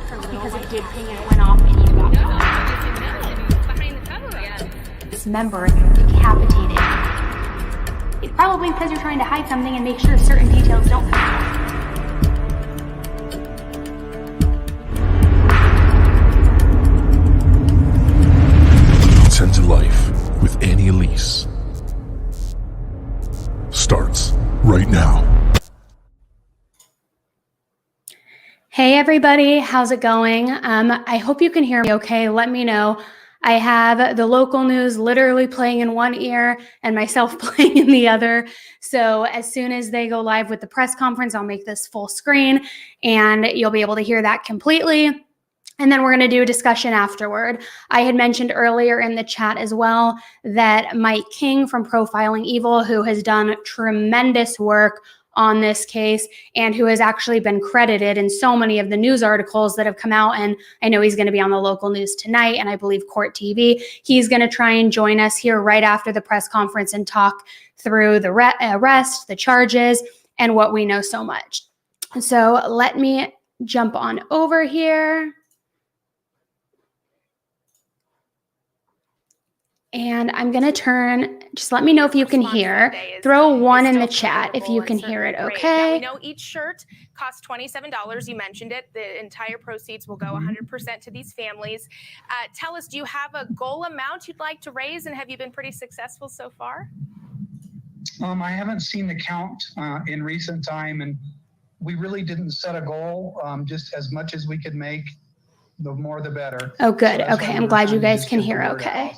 because it did ping and it went off and you got Behind the cover, yeah. this member decapitated. It's probably because you're trying to hide something and make sure certain details don't come out. Tend to Life with Elise starts right now. Hey everybody, how's it going? I hope you can hear me okay. Let me know. I have the local news literally playing in one ear and myself playing in the other. So as soon as they go live with the press conference, I'll make this full screen and you'll be able to hear that completely. And then we're going to do a discussion afterward. I had mentioned earlier in the chat as well that Mike King from Profiling Evil, who has done tremendous work on this case and who has actually been credited in so many of the news articles that have come out. And I know he's going to be on the local news tonight and I believe Court TV. He's going to try and join us here right after the press conference and talk through the arrest, the charges, and what we know so much. So let me jump on over here. And I'm going to turn, just let me know if you can hear. Throw one in the chat if you can hear it, okay? Now, we know each shirt costs $27. You mentioned it. The entire proceeds will go 100% to these families. Tell us, do you have a goal amount you'd like to raise, and have you been pretty successful so far? I haven't seen the count in recent time, and we really didn't set a goal. Just as much as we could make, the more the better. Oh, good. So okay, I'm glad you guys can hear okay.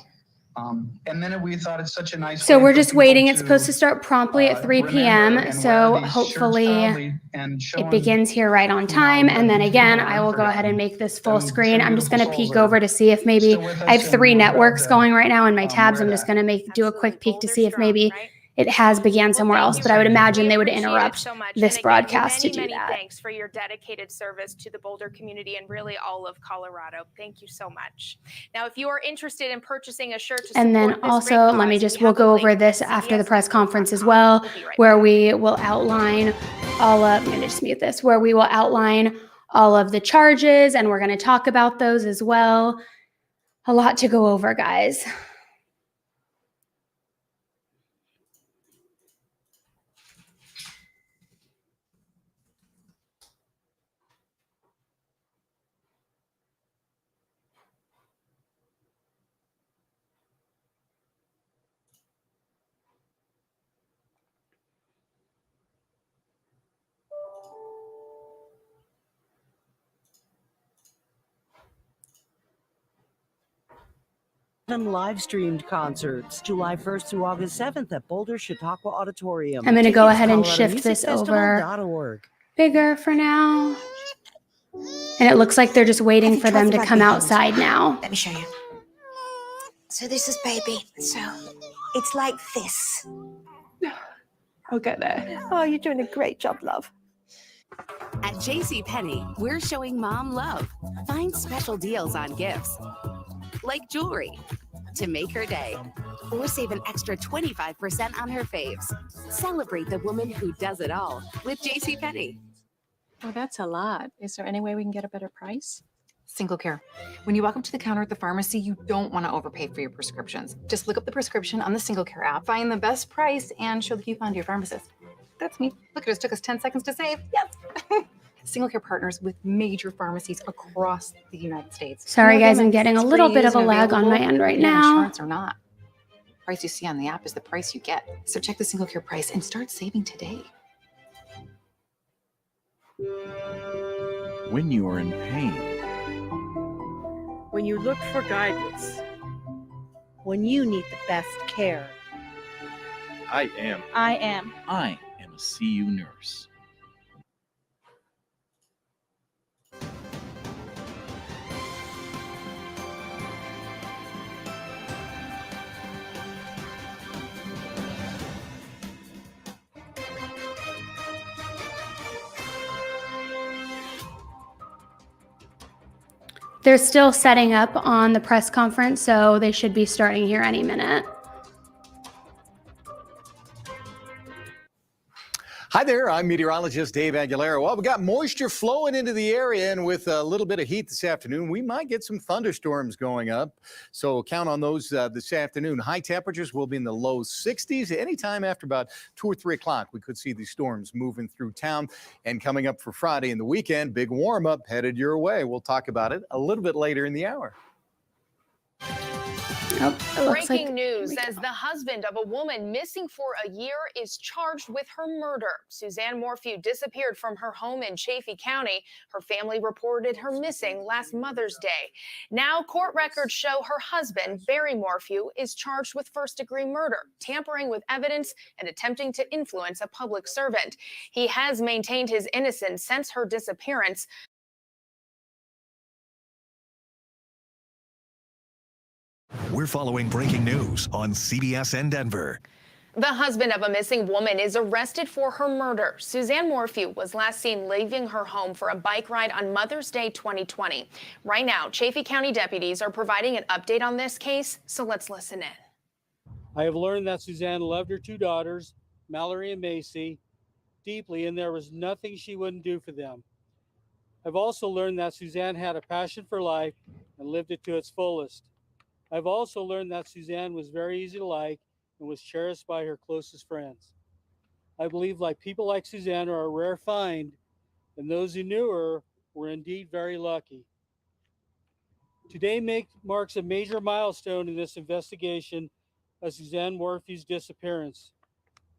And then we thought it's such a nice. So we're just waiting. It's supposed to start promptly at 3 p.m. So hopefully it begins here right on time. And then again, I will go ahead and make this full screen. I'm just going to peek over to see if maybe I have 3 networks going right now in my tabs. I'm just going to do a quick peek to see if maybe it has began somewhere else, but I would imagine they would interrupt this broadcast to do that. Thanks for your dedicated service to the Boulder community and really all of Colorado. Thank you so much. Now, if you are interested in purchasing a shirt to support and then also, let me just, we'll go over this after the press conference as well, where we will outline all of, I'm going to just mute this, where we will outline all of the charges and we're going to talk about those as well. A lot to go over, guys. Live streamed concerts July 1st through August 7th at Boulder Chautauqua Auditorium. I'm going to go ahead and shift this over bigger for now. And it looks like they're just waiting for them to come outside now. Let me show you. So this is baby. So it's like this. I'll get there. Oh, you're doing a great job, love. At JCPenney, we're showing mom love. Find special deals on gifts, like jewelry, to make her day. Or save an extra 25% on her faves. Celebrate the woman who does it all with JCPenney. Oh, that's a lot. Is there any way we can get a better price? Single Care. When you walk up to the counter at the pharmacy, you don't want to overpay for your prescriptions. Just look up the prescription on the Single Care app, find the best price, and show the coupon to your pharmacist. That's me. Look, it just took us 10 seconds to save. Yes. Single Care partners with major pharmacies across the United States. Sorry, guys, I'm getting a little bit of a lag on my end right now. Insurance or not. The price you see on the app is the price you get. So check the Single Care price and start saving today. When you are in pain. When you look for guidance. When you need the best care. I am a CU nurse. They're still setting up on the press conference, so they should be starting here any minute. Hi there. there, I'm meteorologist Dave Aguilera. Well, we got moisture flowing into the area, and with a little bit of heat this afternoon, we might get some thunderstorms going up. So count on those this afternoon. High temperatures will be in the low 60s. Anytime after about 2 or 3 o'clock, we could see these storms moving through town. And coming up for Friday and the weekend, big warm up headed your way. We'll talk about it a little bit later in the hour. Breaking news as the husband of a woman missing for a year is charged with her murder. Suzanne Morphew disappeared from her home in Chaffee County. Her family reported her missing last Mother's Day. Now court records show her husband, Barry Morphew, is charged with first-degree murder, tampering with evidence, and attempting to influence a public servant. He has maintained his innocence since her disappearance. We're following breaking news on CBS in Denver. The husband of a missing woman is arrested for her murder. Suzanne Morphew was last seen leaving her home for a bike ride on Mother's Day 2020. Right now, Chaffee County deputies are providing an update on this case, so let's listen in. I have learned that Suzanne loved her 2 daughters, Mallory and Macy, deeply, and there was nothing she wouldn't do for them. I've also learned that Suzanne had a passion for life and lived it to its fullest. I've also learned that Suzanne was very easy to like and was cherished by her closest friends. I believe people like Suzanne are a rare find, and those who knew her were indeed very lucky. Today marks a major milestone in this investigation of Suzanne Morphew's disappearance.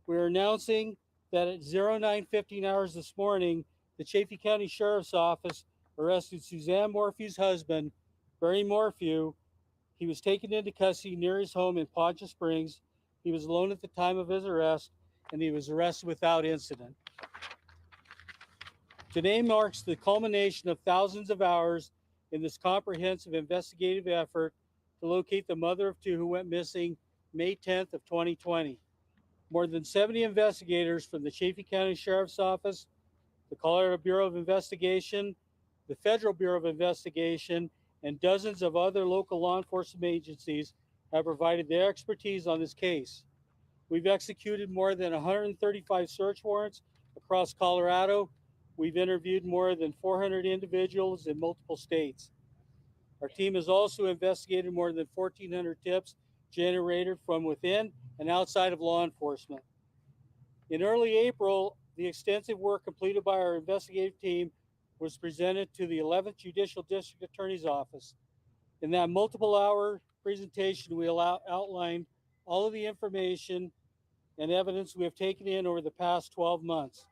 We are announcing that at 09:15 hours this morning, the Chaffee County Sheriff's Office arrested Suzanne Morphew's husband, Barry Morphew. He was taken into custody near his home in Poncha Springs. He was alone at the time of his arrest, and he was arrested without incident. Today marks the culmination of thousands of hours in this comprehensive investigative effort to locate the mother of 2 who went missing May 10th of 2020. More than 70 investigators from the Chaffee County Sheriff's Office, the Colorado Bureau of Investigation, the Federal Bureau of Investigation, and dozens of other local law enforcement agencies have provided their expertise on this case. We've executed more than 135 search warrants across Colorado. We've interviewed more than 400 individuals in multiple states. Our team has also investigated more than 1,400 tips generated from within and outside of law enforcement. In early April, the extensive work completed by our investigative team was presented to the 11th Judicial District Attorney's Office. In that multiple-hour presentation, we outlined all of the information and evidence we have taken in over the past 12 months.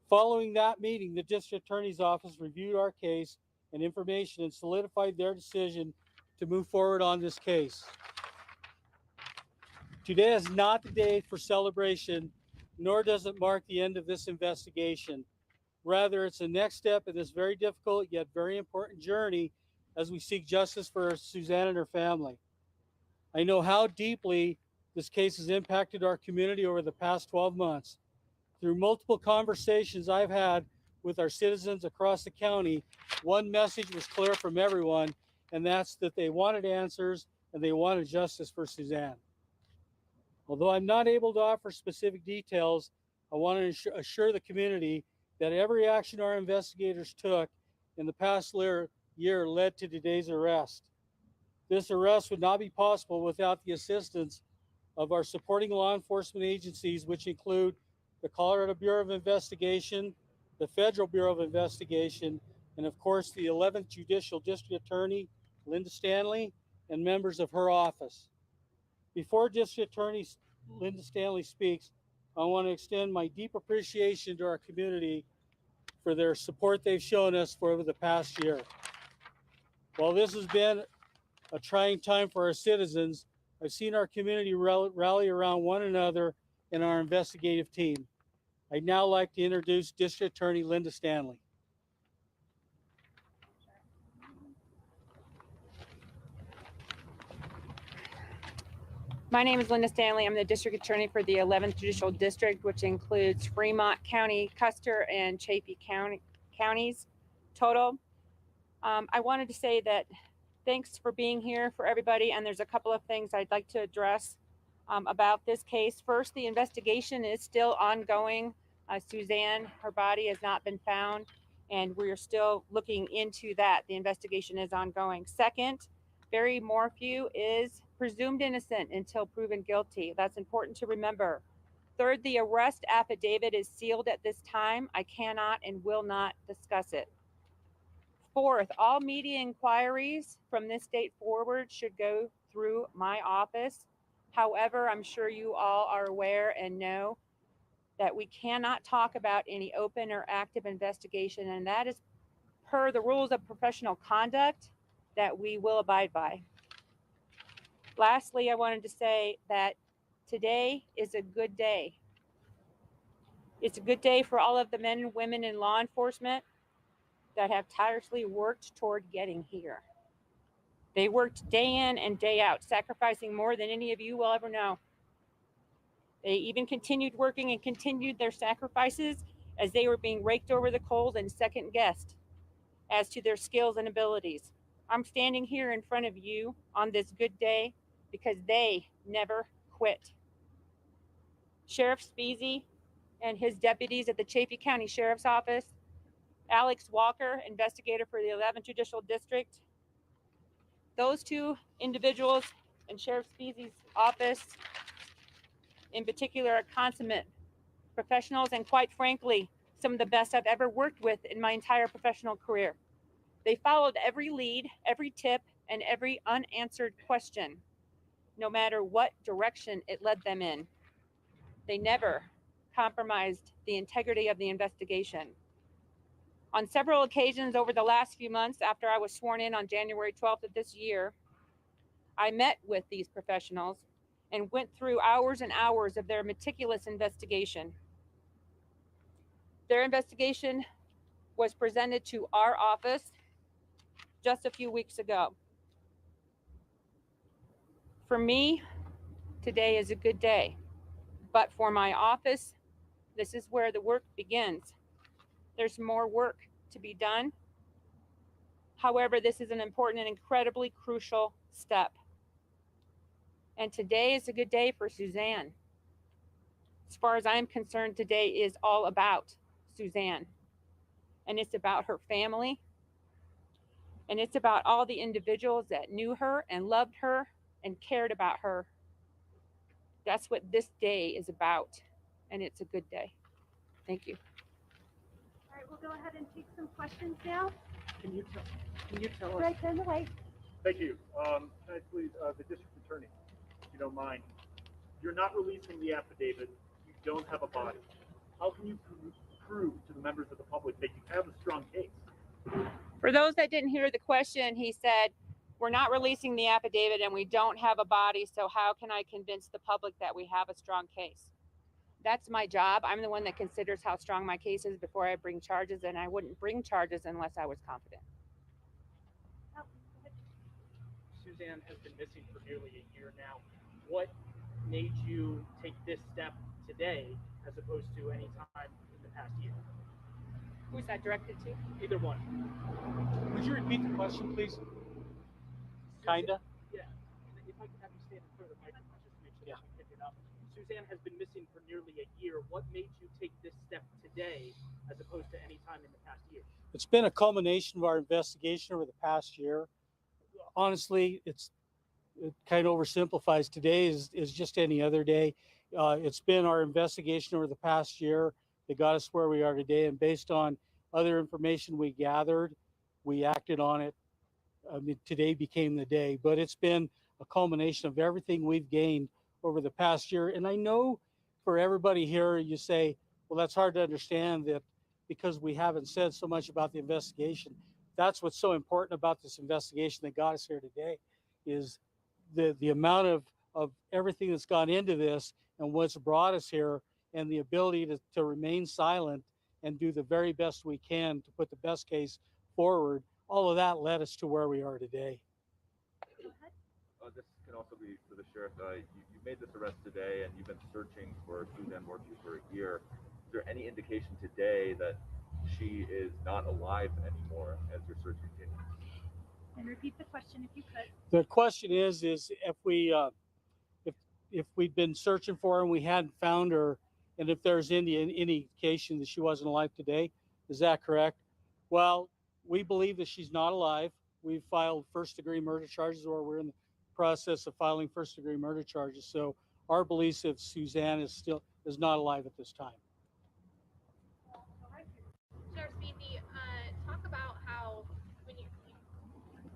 Following that meeting, the District Attorney's Office reviewed our case and information and solidified their decision to move forward on this case. Today is not the day for celebration, nor does it mark the end of this investigation. Rather, it's the next step in this very difficult yet very important journey as we seek justice for Suzanne and her family. I know how deeply this case has impacted our community over the past 12 months. Through multiple conversations I've had with our citizens across the county, one message was clear from everyone, and that's that they wanted answers and they wanted justice for Suzanne. Although I'm not able to offer specific details, I want to assure the community that every action our investigators took in the past year led to today's arrest. This arrest would not be possible without the assistance of our supporting law enforcement agencies, which include the Colorado Bureau of Investigation, the Federal Bureau of Investigation, and of course the 11th Judicial District Attorney, Linda Stanley, and members of her office. Before District Attorney Linda Stanley speaks, I want to extend my deep appreciation to our community for their support they've shown us for over the past year. While this has been a trying time for our citizens, I've seen our community rally around one another and our investigative team. I'd now like to introduce District Attorney Linda Stanley. My name is Linda Stanley. I'm the District Attorney for the 11th Judicial District, which includes Fremont County, Custer, and Chaffee counties total. I wanted to say that thanks for being here for everybody, and there's a couple of things I'd like to address about this case. First, the investigation is still ongoing. Suzanne, her body has not been found, and we're still looking into that. The investigation is ongoing. Second, Barry Morphew is presumed innocent until proven guilty. That's important to remember. Third, the arrest affidavit is sealed at this time. I cannot and will not discuss it. Fourth, all media inquiries from this date forward should go through my office. However, I'm sure you all are aware and know that we cannot talk about any open or active investigation, and that is per the rules of professional conduct that we will abide by. Lastly, I wanted to say that today is a good day. It's a good day for all of the men and women in law enforcement that have tirelessly worked toward getting here. They worked day in and day out, sacrificing more than any of you will ever know. They even continued working and continued their sacrifices as they were being raked over the coals and second guessed as to their skills and abilities. I'm standing here in front of you on this good day because they never quit. Sheriff Speasy and his deputies at the Chaffee County Sheriff's Office, Alex Walker, investigator for the 11th Judicial District, those two individuals in Sheriff Speasy's office in particular are consummate professionals and, quite frankly, some of the best I've ever worked with in my entire professional career. They followed every lead, every tip, and every unanswered question, no matter what direction it led them in. They never compromised the integrity of the investigation. On several occasions over the last few months after I was sworn in on January 12th of this year, I met with these professionals and went through hours and hours of their meticulous investigation. Their investigation was presented to our office just a few weeks ago. For me, today is a good day, but for my office, this is where the work begins. There's more work to be done. However, this is an important and incredibly crucial step. And today is a good day for Suzanne. As far as I'm concerned, today is all about Suzanne. And it's about her family. And it's about all the individuals that knew her and loved her and cared about her. That's what this day is about. And it's a good day. Thank you. All right, we'll go ahead and take some questions now. Can you tell us? Right, turn away. Thank you. Can I please, the district attorney, if you don't mind, you're not releasing the affidavit. You don't have a body. How can you prove to the members of the public that you have a strong case? For those that didn't hear the question, he said, we're not releasing the affidavit and we don't have a body, so how can I convince the public that we have a strong case? That's my job. I'm the one that considers how strong my case is before I bring charges, and I wouldn't bring charges unless I was confident. Suzanne has been missing for nearly a year now. What made you take this step today as opposed to any time in the past year? Who's that directed to? Either one. Would you repeat the question, please? Kinda. Yeah. If I could have you stand in front of the microphone just to make sure that we pick it up. Suzanne has been missing for nearly a year. What made you take this step today as opposed to any time in the past year? It's been a culmination of our investigation over the past year. Honestly, it kind of oversimplifies. Today is just any other day. It's been our investigation over the past year that got us where we are today, and based on other information we gathered, we acted on it. Today became the day, but it's been a culmination of everything we've gained over the past year. And I know for everybody here, you say, well, that's hard to understand that because we haven't said so much about the investigation. That's what's so important about this investigation that got us here today, is the amount of everything that's gone into this and what's brought us here, and the ability to remain silent and do the very best we can to put the best case forward. All of that led us to where we are today. This can also be for the sheriff. You made this arrest today, and you've been searching for Suzanne Morphew for a year. Is there any indication today that she is not alive anymore as your search continues? And repeat the question if you could. The question is if we'd been searching for her and we hadn't found her, and if there's any indication that she wasn't alive today. Is that correct? Well, we believe that she's not alive. We've filed first-degree murder charges, or we're in the process of filing first-degree murder charges. So our belief is Suzanne is not alive at this time. Sheriff Beatty, talk about how when you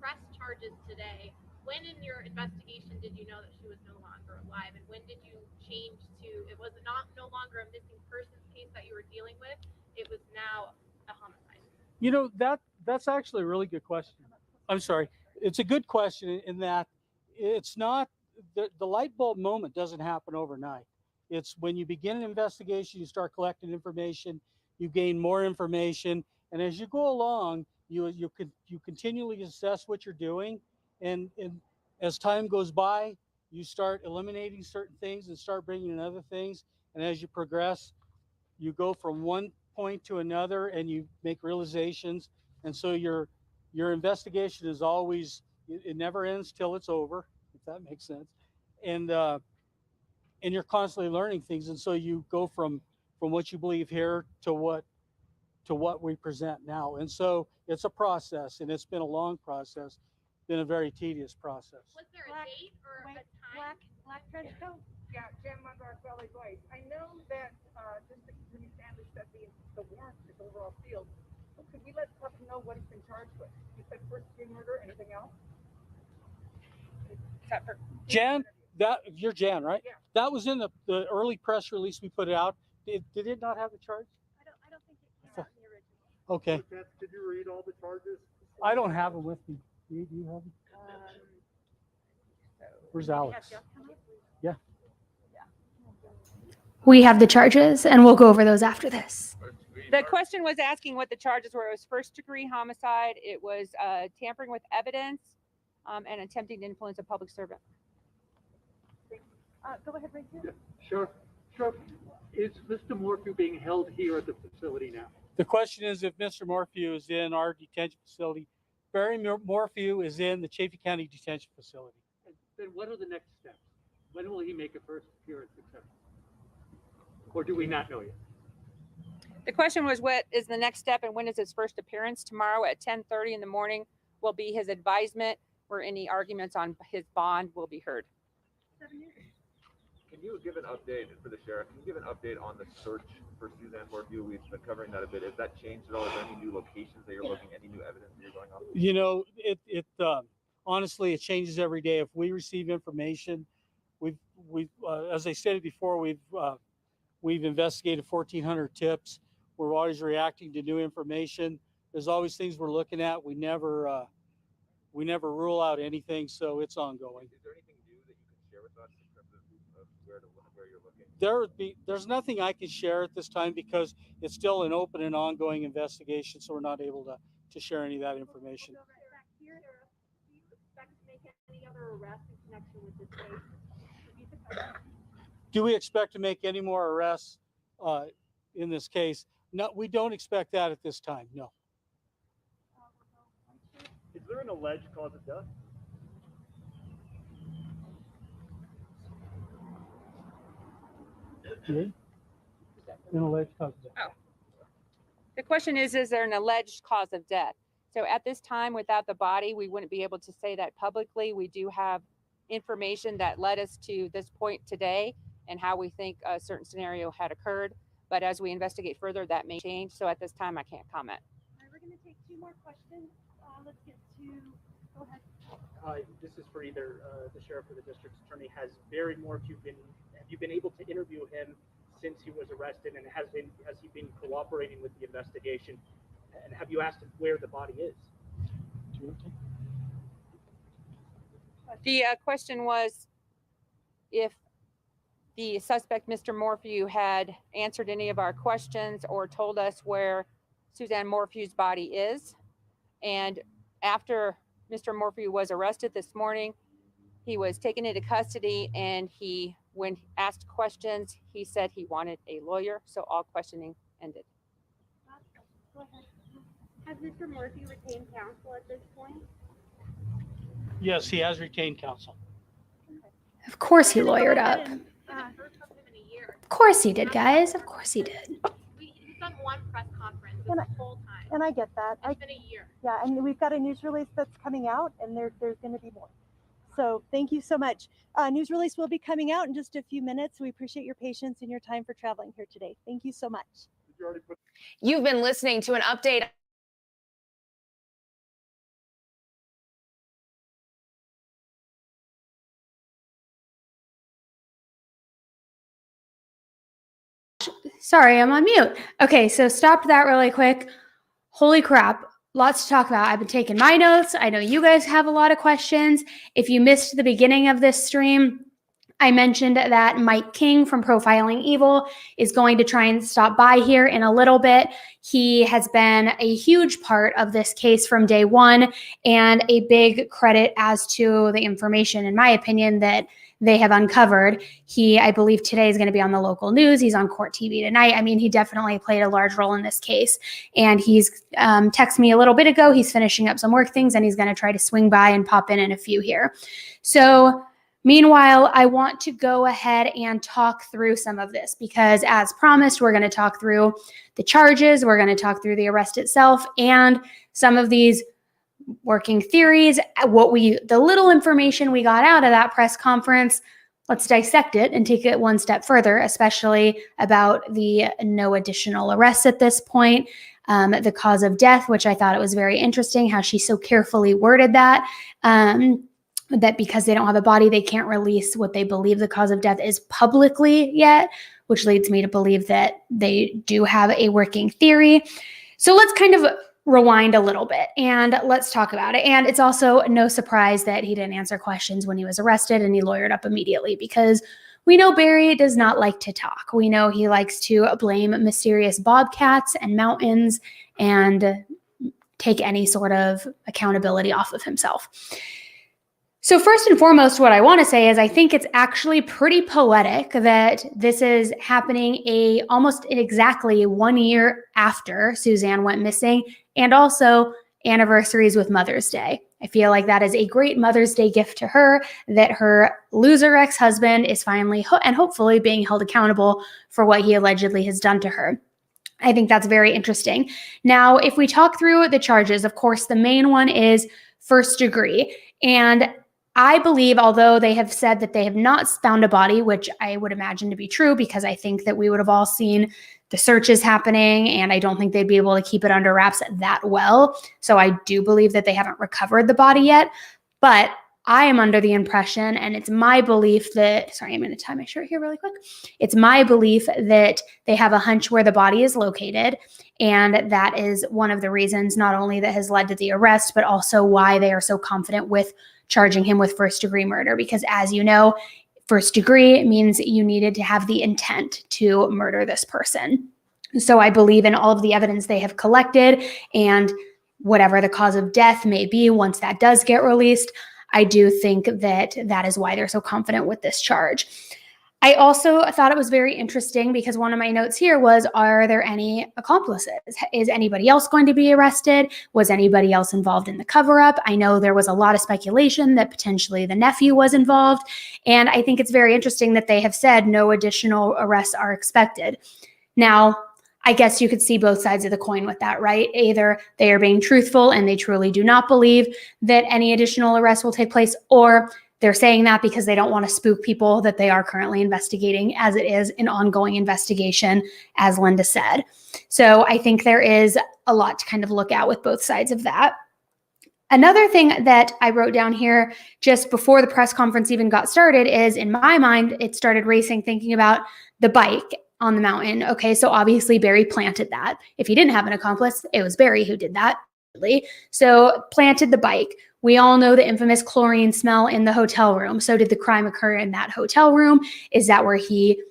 pressed charges today, when in your investigation did you know that she was no longer alive, and when did you change to, it was no longer a missing persons case that you were dealing with, it was now a homicide? You know, that's actually a really good question. I'm sorry. It's a good question in that it's not, the light bulb moment doesn't happen overnight. It's when you begin an investigation, you start collecting information, you gain more information, and as you go along, you continually assess what you're doing, and as time goes by, you start eliminating certain things and start bringing in other things, and as you progress, you go from one point to another, and you make realizations, and so your investigation is always, it never ends till it's over, if that makes sense, and you're constantly learning things, and so you go from what you believe here to what we present now, and so it's a process, and it's been a long process, been a very tedious process. Was there a date or a time? Black trench coat? Yeah, Jim Valley Boys. I know that District Attorney Sanders said the warrant is overall sealed. So could we let the public know what he's been charged with? You said first-degree murder. Anything else? Except for Jan, you're Jan, right? Yeah. That was in the early press release we put out. Did it not have the charge? I don't think it came out in the original. Okay. Did you read all the charges? I don't have them with me. Do you have them? Where's Alex? Yeah. We have the charges, and we'll go over those after this. The question was asking what the charges were. It was first-degree homicide. It was tampering with evidence and attempting to influence a public servant. Go ahead, right here. Yeah, sure. Is Mr. Morphew being held here at the facility now? The question is if Mr. Morphew is in our detention facility. Barry Morphew is in the Chaffee County Detention Facility. And then what are the next steps? When will he make a first appearance, etc.? Or do we not know yet? The question was what is the next step and when is his first appearance? Tomorrow at 10:30 in the morning will be his advisement, where any arguments on his bond will be heard. Can you give an update for the sheriff? Can you give an update on the search for Suzanne Morphew? We've been covering that a bit. Has that changed at all? Is there any new locations that you're looking, any new evidence that you're going on? You know, it honestly, it changes every day. If we receive information, we've as I stated before, we've investigated 1,400 tips. We're always reacting to new information. There's always things we're looking at. We never rule out anything, so it's ongoing. Is there anything new that you can share with us in terms of where you're looking? There's nothing I can share at this time because it's still an open and ongoing investigation, so we're not able to share any of that information. Do you expect to make any other arrests in connection with this case? Do we expect to make any more arrests in this case? No, we don't expect that at this time, no. Is there an alleged cause of death? An alleged cause of death. Oh. The question is there an alleged cause of death? So at this time, without the body, we wouldn't be able to say that publicly. We do have information that led us to this point today and how we think a certain scenario had occurred. But as we investigate further, that may change. So at this time, I can't comment. All right, we're going to take 2 more questions. Let's get to, go ahead. Hi, this is for either the sheriff or the district attorney. Has Barry Morphew have you been able to interview him since he was arrested, and has he been cooperating with the investigation? And have you asked him where the body is? The question was if the suspect, Mr. Morphew, had answered any of our questions or told us where Suzanne Morphew's body is. And after Mr. Morphew was arrested this morning, he was taken into custody, and when asked questions, he said he wanted a lawyer. So all questioning ended. Go ahead. Has Mr. Morphew retained counsel at this point? Yes, he has retained counsel. Of course he lawyered up. course he did, guys. Of course he did. He's done one press conference this whole time. And I get that. It's been a year. Yeah, and we've got a news release that's coming out, and there's going to be more. So thank you so much. News release will be coming out in just a few minutes. We appreciate your patience and your time for traveling here today. Thank you so much. You've been listening to an update. Sorry, I'm on mute. Okay, so stopped that really quick. Holy crap. Lots to talk about. I've been taking my notes. I know you guys have a lot of questions. If you missed the beginning of this stream, I mentioned that Mike King from Profiling Evil is going to try and stop by here in a little bit. He has been a huge part of this case from day one, and a big credit as to the information, in my opinion, that they have uncovered. He, I believe today, is going to be on the local news. He's on Court TV tonight. I mean, he definitely played a large role in this case. And he's texted me a little bit ago. He's finishing up some work things, and he's going to try to swing by and pop in a few here. So meanwhile, I want to go ahead and talk through some of this because, as promised, we're going to talk through the charges. We're going to talk through the arrest itself and some of these working theories, the little information we got out of that press conference. Let's dissect it and take it one step further, especially about the no additional arrests at this point, the cause of death, which I thought it was very interesting how she so carefully worded that, that because they don't have a body, they can't release what they believe the cause of death is publicly yet, which leads me to believe that they do have a working theory. So let's kind of rewind a little bit and let's talk about it. And it's also no surprise that he didn't answer questions when he was arrested and he lawyered up immediately because we know Barry does not like to talk. We know he likes to blame mysterious bobcats and mountains and take any sort of accountability off of himself. So first and foremost, what I want to say is I think it's actually pretty poetic that this is happening almost exactly 1 year after Suzanne went missing, and also anniversaries with Mother's Day. I feel like that is a great Mother's Day gift to her, that her loser ex-husband is finally and hopefully being held accountable for what he allegedly has done to her. I think that's very interesting. Now, if we talk through the charges, of course, the main one is first degree. And I believe, although they have said that they have not found a body, which I would imagine to be true because I think that we would have all seen the searches happening and I don't think they'd be able to keep it under wraps that well. So I do believe that they haven't recovered the body yet. But I am under the impression, and it's my belief that, sorry, I'm going to tie my shirt here really quick. It's my belief that they have a hunch where the body is located. And that is one of the reasons not only that has led to the arrest, but also why they are so confident with charging him with first degree murder. Because as you know, first degree means you needed to have the intent to murder this person. So I believe in all of the evidence they have collected and whatever the cause of death may be, once that does get released, I do think that that is why they're so confident with this charge. I also thought it was very interesting because one of my notes here was, are there any accomplices? Is anybody else going to be arrested? Was anybody else involved in the cover-up? I know there was a lot of speculation that potentially the nephew was involved. And I think it's very interesting that they have said no additional arrests are expected. Now, I guess you could see both sides of the coin with that, right? Either they are being truthful and they truly do not believe that any additional arrests will take place, or they're saying that because they don't want to spook people that they are currently investigating, as it is an ongoing investigation, as Linda said. So I think there is a lot to kind of look at with both sides of that. Another thing that I wrote down here just before the press conference even got started is, in my mind, it started racing thinking about the bike on the mountain. Okay, so obviously Barry planted that. If he didn't have an accomplice, it was Barry who did that. So planted the bike. We all know the infamous chlorine smell in the hotel room. So did the crime occur in that hotel room? Is that where he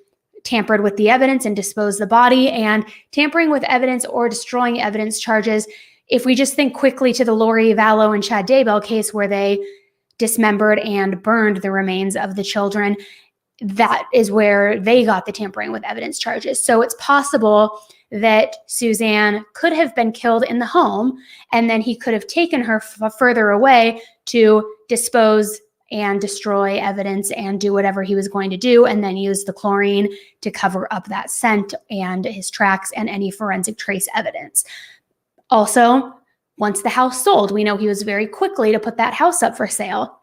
tampered with the evidence and disposed the body? And tampering with evidence or destroying evidence charges, if we just think quickly to the Lori Vallow and Chad Daybell case where they dismembered and burned the remains of the children, that is where they got the tampering with evidence charges. So it's possible that Suzanne could have been killed in the home, and then he could have taken her further away to dispose and destroy evidence and do whatever he was going to do, and then use the chlorine to cover up that scent and his tracks and any forensic trace evidence. Also, once the house sold, we know he was very quickly to put that house up for sale.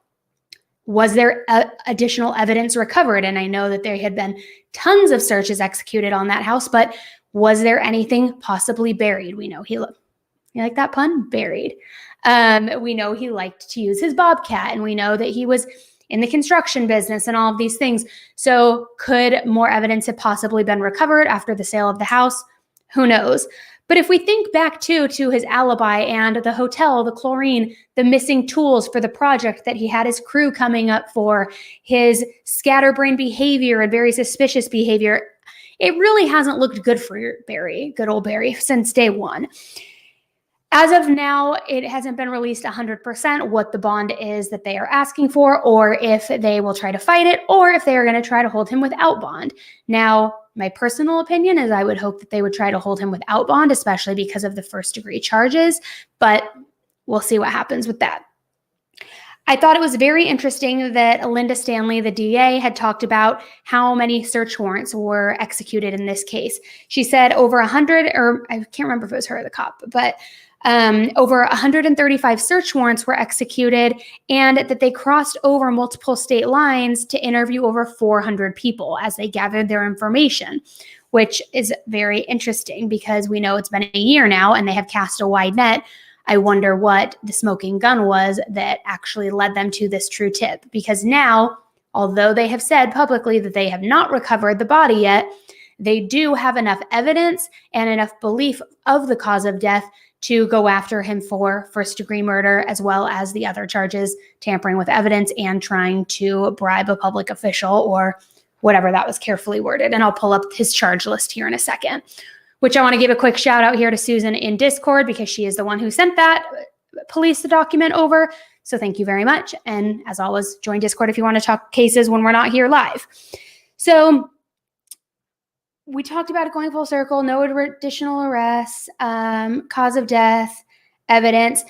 Was there additional evidence recovered? And I know that there had been tons of searches executed on that house, but was there anything possibly buried? We know you like that pun? Buried. We know he liked to use his bobcat, and we know that he was in the construction business and all of these things. So could more evidence have possibly been recovered after the sale of the house? Who knows? But if we think back to his alibi and the hotel, the chlorine, the missing tools for the project that he had his crew coming up for, his scatterbrain behavior and very suspicious behavior, it really hasn't looked good for Barry, good old Barry, since day one. As of now, it hasn't been released 100% what the bond is that they are asking for, or if they will try to fight it, or if they are going to try to hold him without bond. Now, my personal opinion is I would hope that they would try to hold him without bond, especially because of the first-degree charges, but we'll see what happens with that. I thought it was very interesting that Linda Stanley, the DA, had talked about how many search warrants were executed in this case. She said over 100, or I can't remember if it was her or the cop, but over 135 search warrants were executed, and that they crossed over multiple state lines to interview over 400 people as they gathered their information, which is very interesting because we know it's been a year now and they have cast a wide net. I wonder what the smoking gun was that actually led them to this true tip, because now, although they have said publicly that they have not recovered the body yet, they do have enough evidence and enough belief of the cause of death to go after him for first-degree murder, as well as the other charges, tampering with evidence and trying to bribe a public official, or whatever that was carefully worded. And I'll pull up his charge list here in a second, which I want to give a quick shout out here to Susan in Discord, because she is the one who sent that police document over. So thank you very much. And as always, join Discord if you want to talk cases when we're not here live. So we talked about it going full circle, no additional arrests, cause of death, evidence.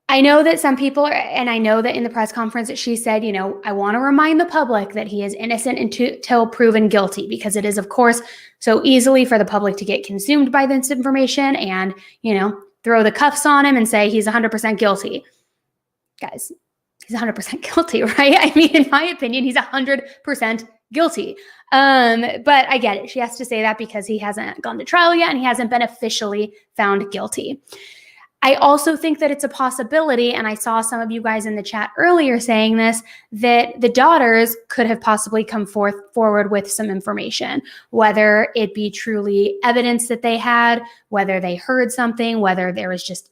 I know that some people, and I know that in the press conference that she said, I want to remind the public that he is innocent until proven guilty, because it is, of course, so easily for the public to get consumed by this information and, throw the cuffs on him and say he's 100% guilty. Guys, he's 100% guilty, right? I mean, in my opinion, he's 100% guilty. But I get it. She has to say that because he hasn't gone to trial yet and he hasn't been officially found guilty. I also think that it's a possibility, and I saw some of you guys in the chat earlier saying this, that the daughters could have possibly come forward with some information, whether it be truly evidence that they had, whether they heard something, whether there was just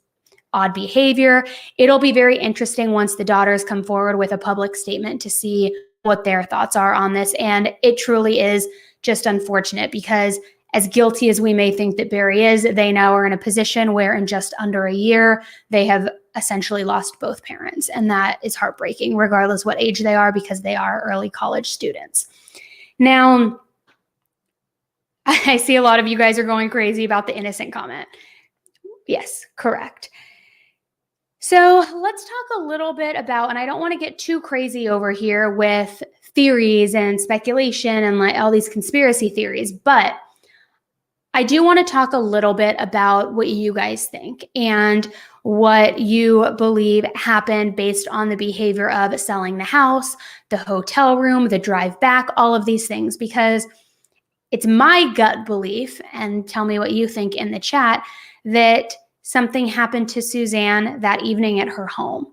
odd behavior. It'll be very interesting once the daughters come forward with a public statement to see what their thoughts are on this. And it truly is just unfortunate, because as guilty as we may think that Barry is, they now are in a position where in just under a year, they have essentially lost both parents. And that is heartbreaking, regardless what age they are, because they are early college students. Now, I see a lot of you guys are going crazy about the innocent comment. Yes, correct. So let's talk a little bit about, and I don't want to get too crazy over here with theories and speculation and like all these conspiracy theories, but I do want to talk a little bit about what you guys think and what you believe happened based on the behavior of selling the house, the hotel room, the drive back, all of these things, because it's my gut belief, and tell me what you think in the chat, that something happened to Suzanne that evening at her home.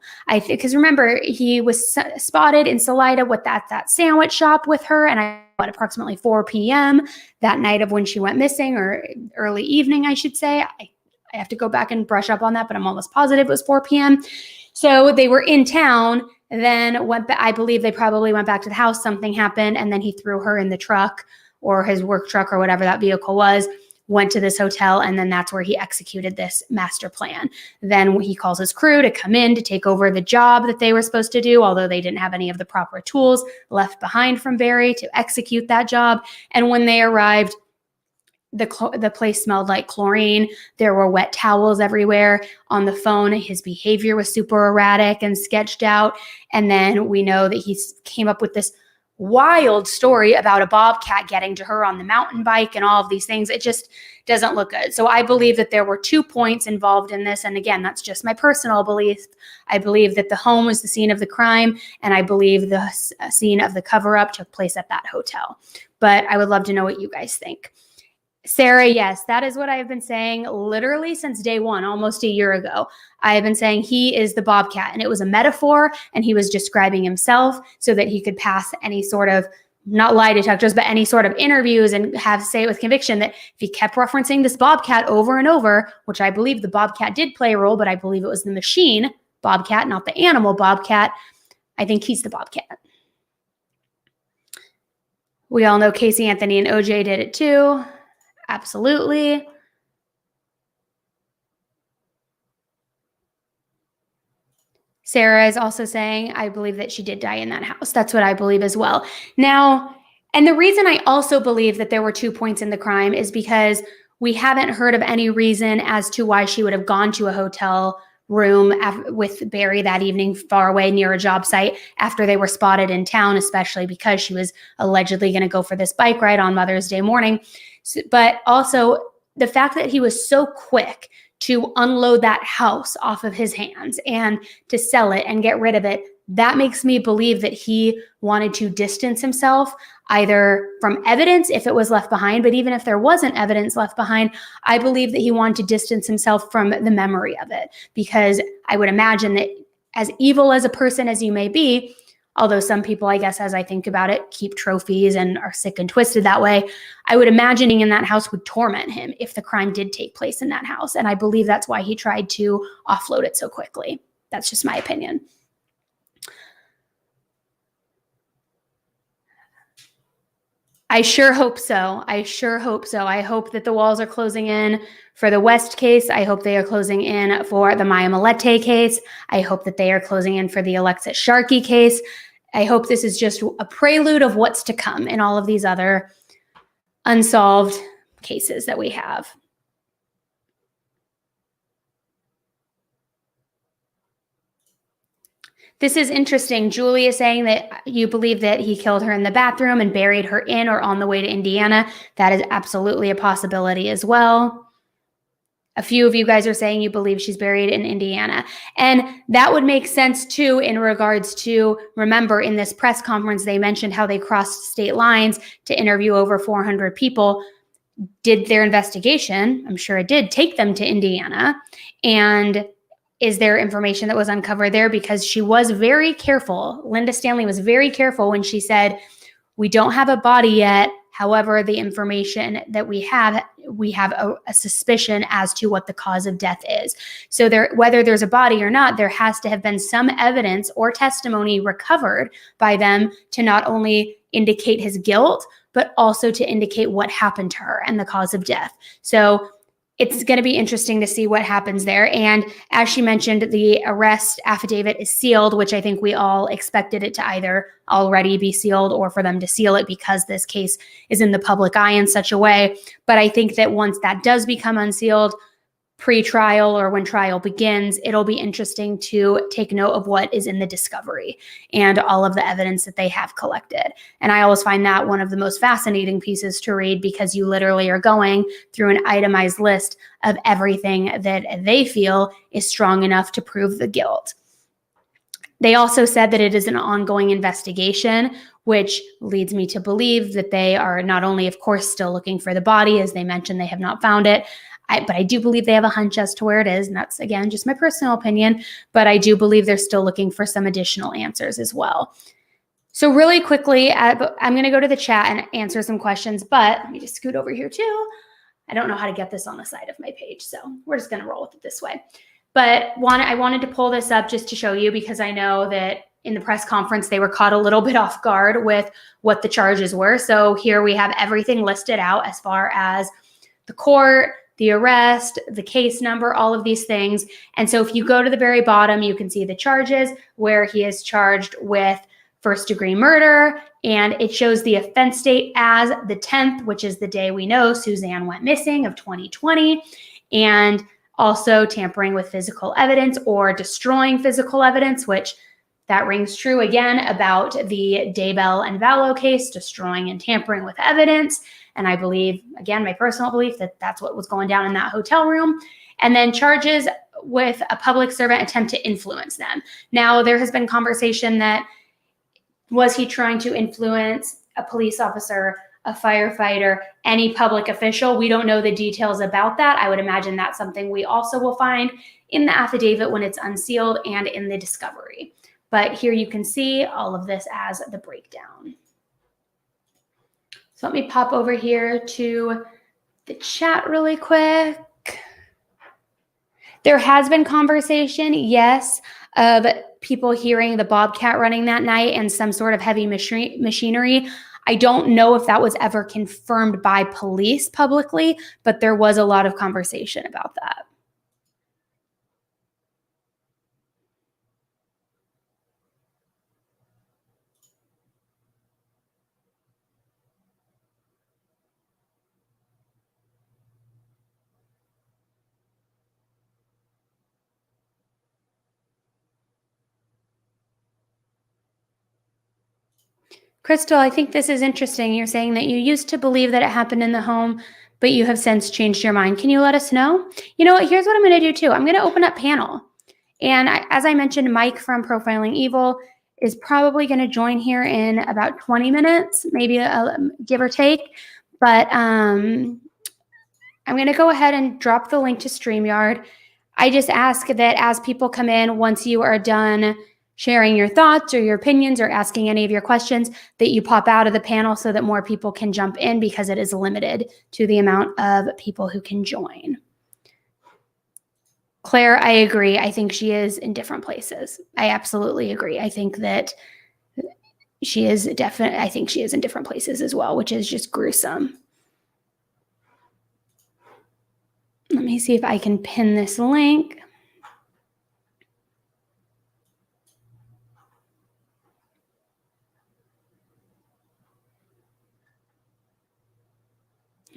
Because remember, he was spotted in Salida with that sandwich shop with her, and at approximately 4 p.m. that night of when she went missing, or early evening, I should say. I have to go back and brush up on that, but I'm almost positive it was 4 p.m. So they were in town, then went back. I believe they probably went back to the house. Something happened, and then he threw her in the truck, or his work truck, or whatever that vehicle was, went to this hotel, and then that's where he executed this master plan. Then he calls his crew to come in to take over the job that they were supposed to do, although they didn't have any of the proper tools left behind from Barry to execute that job. And when they arrived, the place smelled like chlorine. There were wet towels everywhere. On the phone, his behavior was super erratic and sketched out. And then we know that he came up with this wild story about a bobcat getting to her on the mountain bike and all of these things. It just doesn't look good. So I believe that there were 2 points involved in this. And again, that's just my personal belief. I believe that the home was the scene of the crime, and I believe the scene of the cover-up took place at that hotel. But I would love to know what you guys think. Sarah, yes, that is what I have been saying literally since day one, almost a year ago. I have been saying he is the bobcat, and it was a metaphor, and he was describing himself so that he could pass any sort of, not lie detectors, but any sort of interviews and say it with conviction that if he kept referencing this bobcat over and over, which I believe the bobcat did play a role, but I believe it was the machine bobcat, not the animal bobcat, I think he's the bobcat. We all know Casey Anthony and OJ did it too. Absolutely. Sarah is also saying, I believe that she did die in that house. That's what I believe as well. Now, and the reason I also believe that there were 2 points in the crime is because we haven't heard of any reason as to why she would have gone to a hotel room with Barry that evening far away near a job site after they were spotted in town, especially because she was allegedly going to go for this bike ride on Mother's Day morning. But also the fact that he was so quick to unload that house off of his hands and to sell it and get rid of it, that makes me believe that he wanted to distance himself either from evidence if it was left behind, but even if there wasn't evidence left behind, I believe that he wanted to distance himself from the memory of it, because I would imagine that as evil as a person as you may be, although some people, I guess, as I think about it, keep trophies and are sick and twisted that way, I would imagine being in that house would torment him if the crime did take place in that house. And I believe that's why he tried to offload it so quickly. That's just my opinion. I sure hope so. I sure hope so. I hope that the walls are closing in for the West case. I hope they are closing in for the Maya Malete case. I hope that they are closing in for the Alexis Sharkey case. I hope this is just a prelude of what's to come in all of these other unsolved cases that we have. This is interesting. Julie is saying that you believe that he killed her in the bathroom and buried her in or on the way to Indiana. That is absolutely a possibility as well. A few of you guys are saying you believe she's buried in Indiana. And that would make sense too in regards to, remember in this press conference, they mentioned how they crossed state lines to interview over 400 people. Did their investigation, I'm sure it did, take them to Indiana? And is there information that was uncovered there? Because she was very careful. Linda Stanley was very careful when she said, we don't have a body yet. However, the information that we have a suspicion as to what the cause of death is. So whether there's a body or not, there has to have been some evidence or testimony recovered by them to not only indicate his guilt, but also to indicate what happened to her and the cause of death. So it's going to be interesting to see what happens there. And as she mentioned, the arrest affidavit is sealed, which I think we all expected it to either already be sealed or for them to seal it because this case is in the public eye in such a way. But I think that once that does become unsealed, pre-trial or when trial begins, it'll be interesting to take note of what is in the discovery and all of the evidence that they have collected. And I always find that one of the most fascinating pieces to read because you literally are going through an itemized list of everything that they feel is strong enough to prove the guilt. They also said that it is an ongoing investigation, which leads me to believe that they are not only, of course, still looking for the body, as they mentioned, they have not found it, but I do believe they have a hunch as to where it is. And that's, again, just my personal opinion. But I do believe they're still looking for some additional answers as well. So really quickly, I'm going to go to the chat and answer some questions. But let me just scoot over here too. I don't know how to get this on the side of my page. So we're just going to roll with it this way. But I wanted to pull this up just to show you because I know that in the press conference, they were caught a little bit off guard with what the charges were. So here we have everything listed out as far as the court, the arrest, the case number, all of these things. And so if you go to the very bottom, you can see the charges where he is charged with first-degree murder, and it shows the offense date as the 10th, which is the day we know Suzanne went missing of 2020, and also tampering with physical evidence or destroying physical evidence, which that rings true again about the Daybell and Vallow case, destroying and tampering with evidence. And I believe, again, my personal belief, that that's what was going down in that hotel room. And then charges with a public servant attempt to influence them. Now, there has been conversation that, was he trying to influence a police officer, a firefighter, any public official? We don't know the details about that. I would imagine that's something we also will find in the affidavit when it's unsealed and in the discovery. But here you can see all of this as the breakdown. So let me pop over here to the chat really quick. There has been conversation, yes, of people hearing the Bobcat running that night and some sort of heavy machinery. I don't know if that was ever confirmed by police publicly, but there was a lot of conversation about that. Crystal, I think this is interesting. You're saying that you used to believe that it happened in the home, but you have since changed your mind. Can you let us know? You know what? Here's what I'm going to do too. I'm going to open up panel. And as I mentioned, Mike from Profiling Evil is probably going to join here in about 20 minutes, maybe give or take. But I'm going to go ahead and drop the link to StreamYard. I just ask that as people come in, once you are done sharing your thoughts or your opinions or asking any of your questions, that you pop out of the panel so that more people can jump in, because it is limited to the amount of people who can join. Claire, I agree. I think she is in different places. I absolutely agree. I think that she is definitely, I think she is in different places as well, which is just gruesome. Let me see if I can pin this link.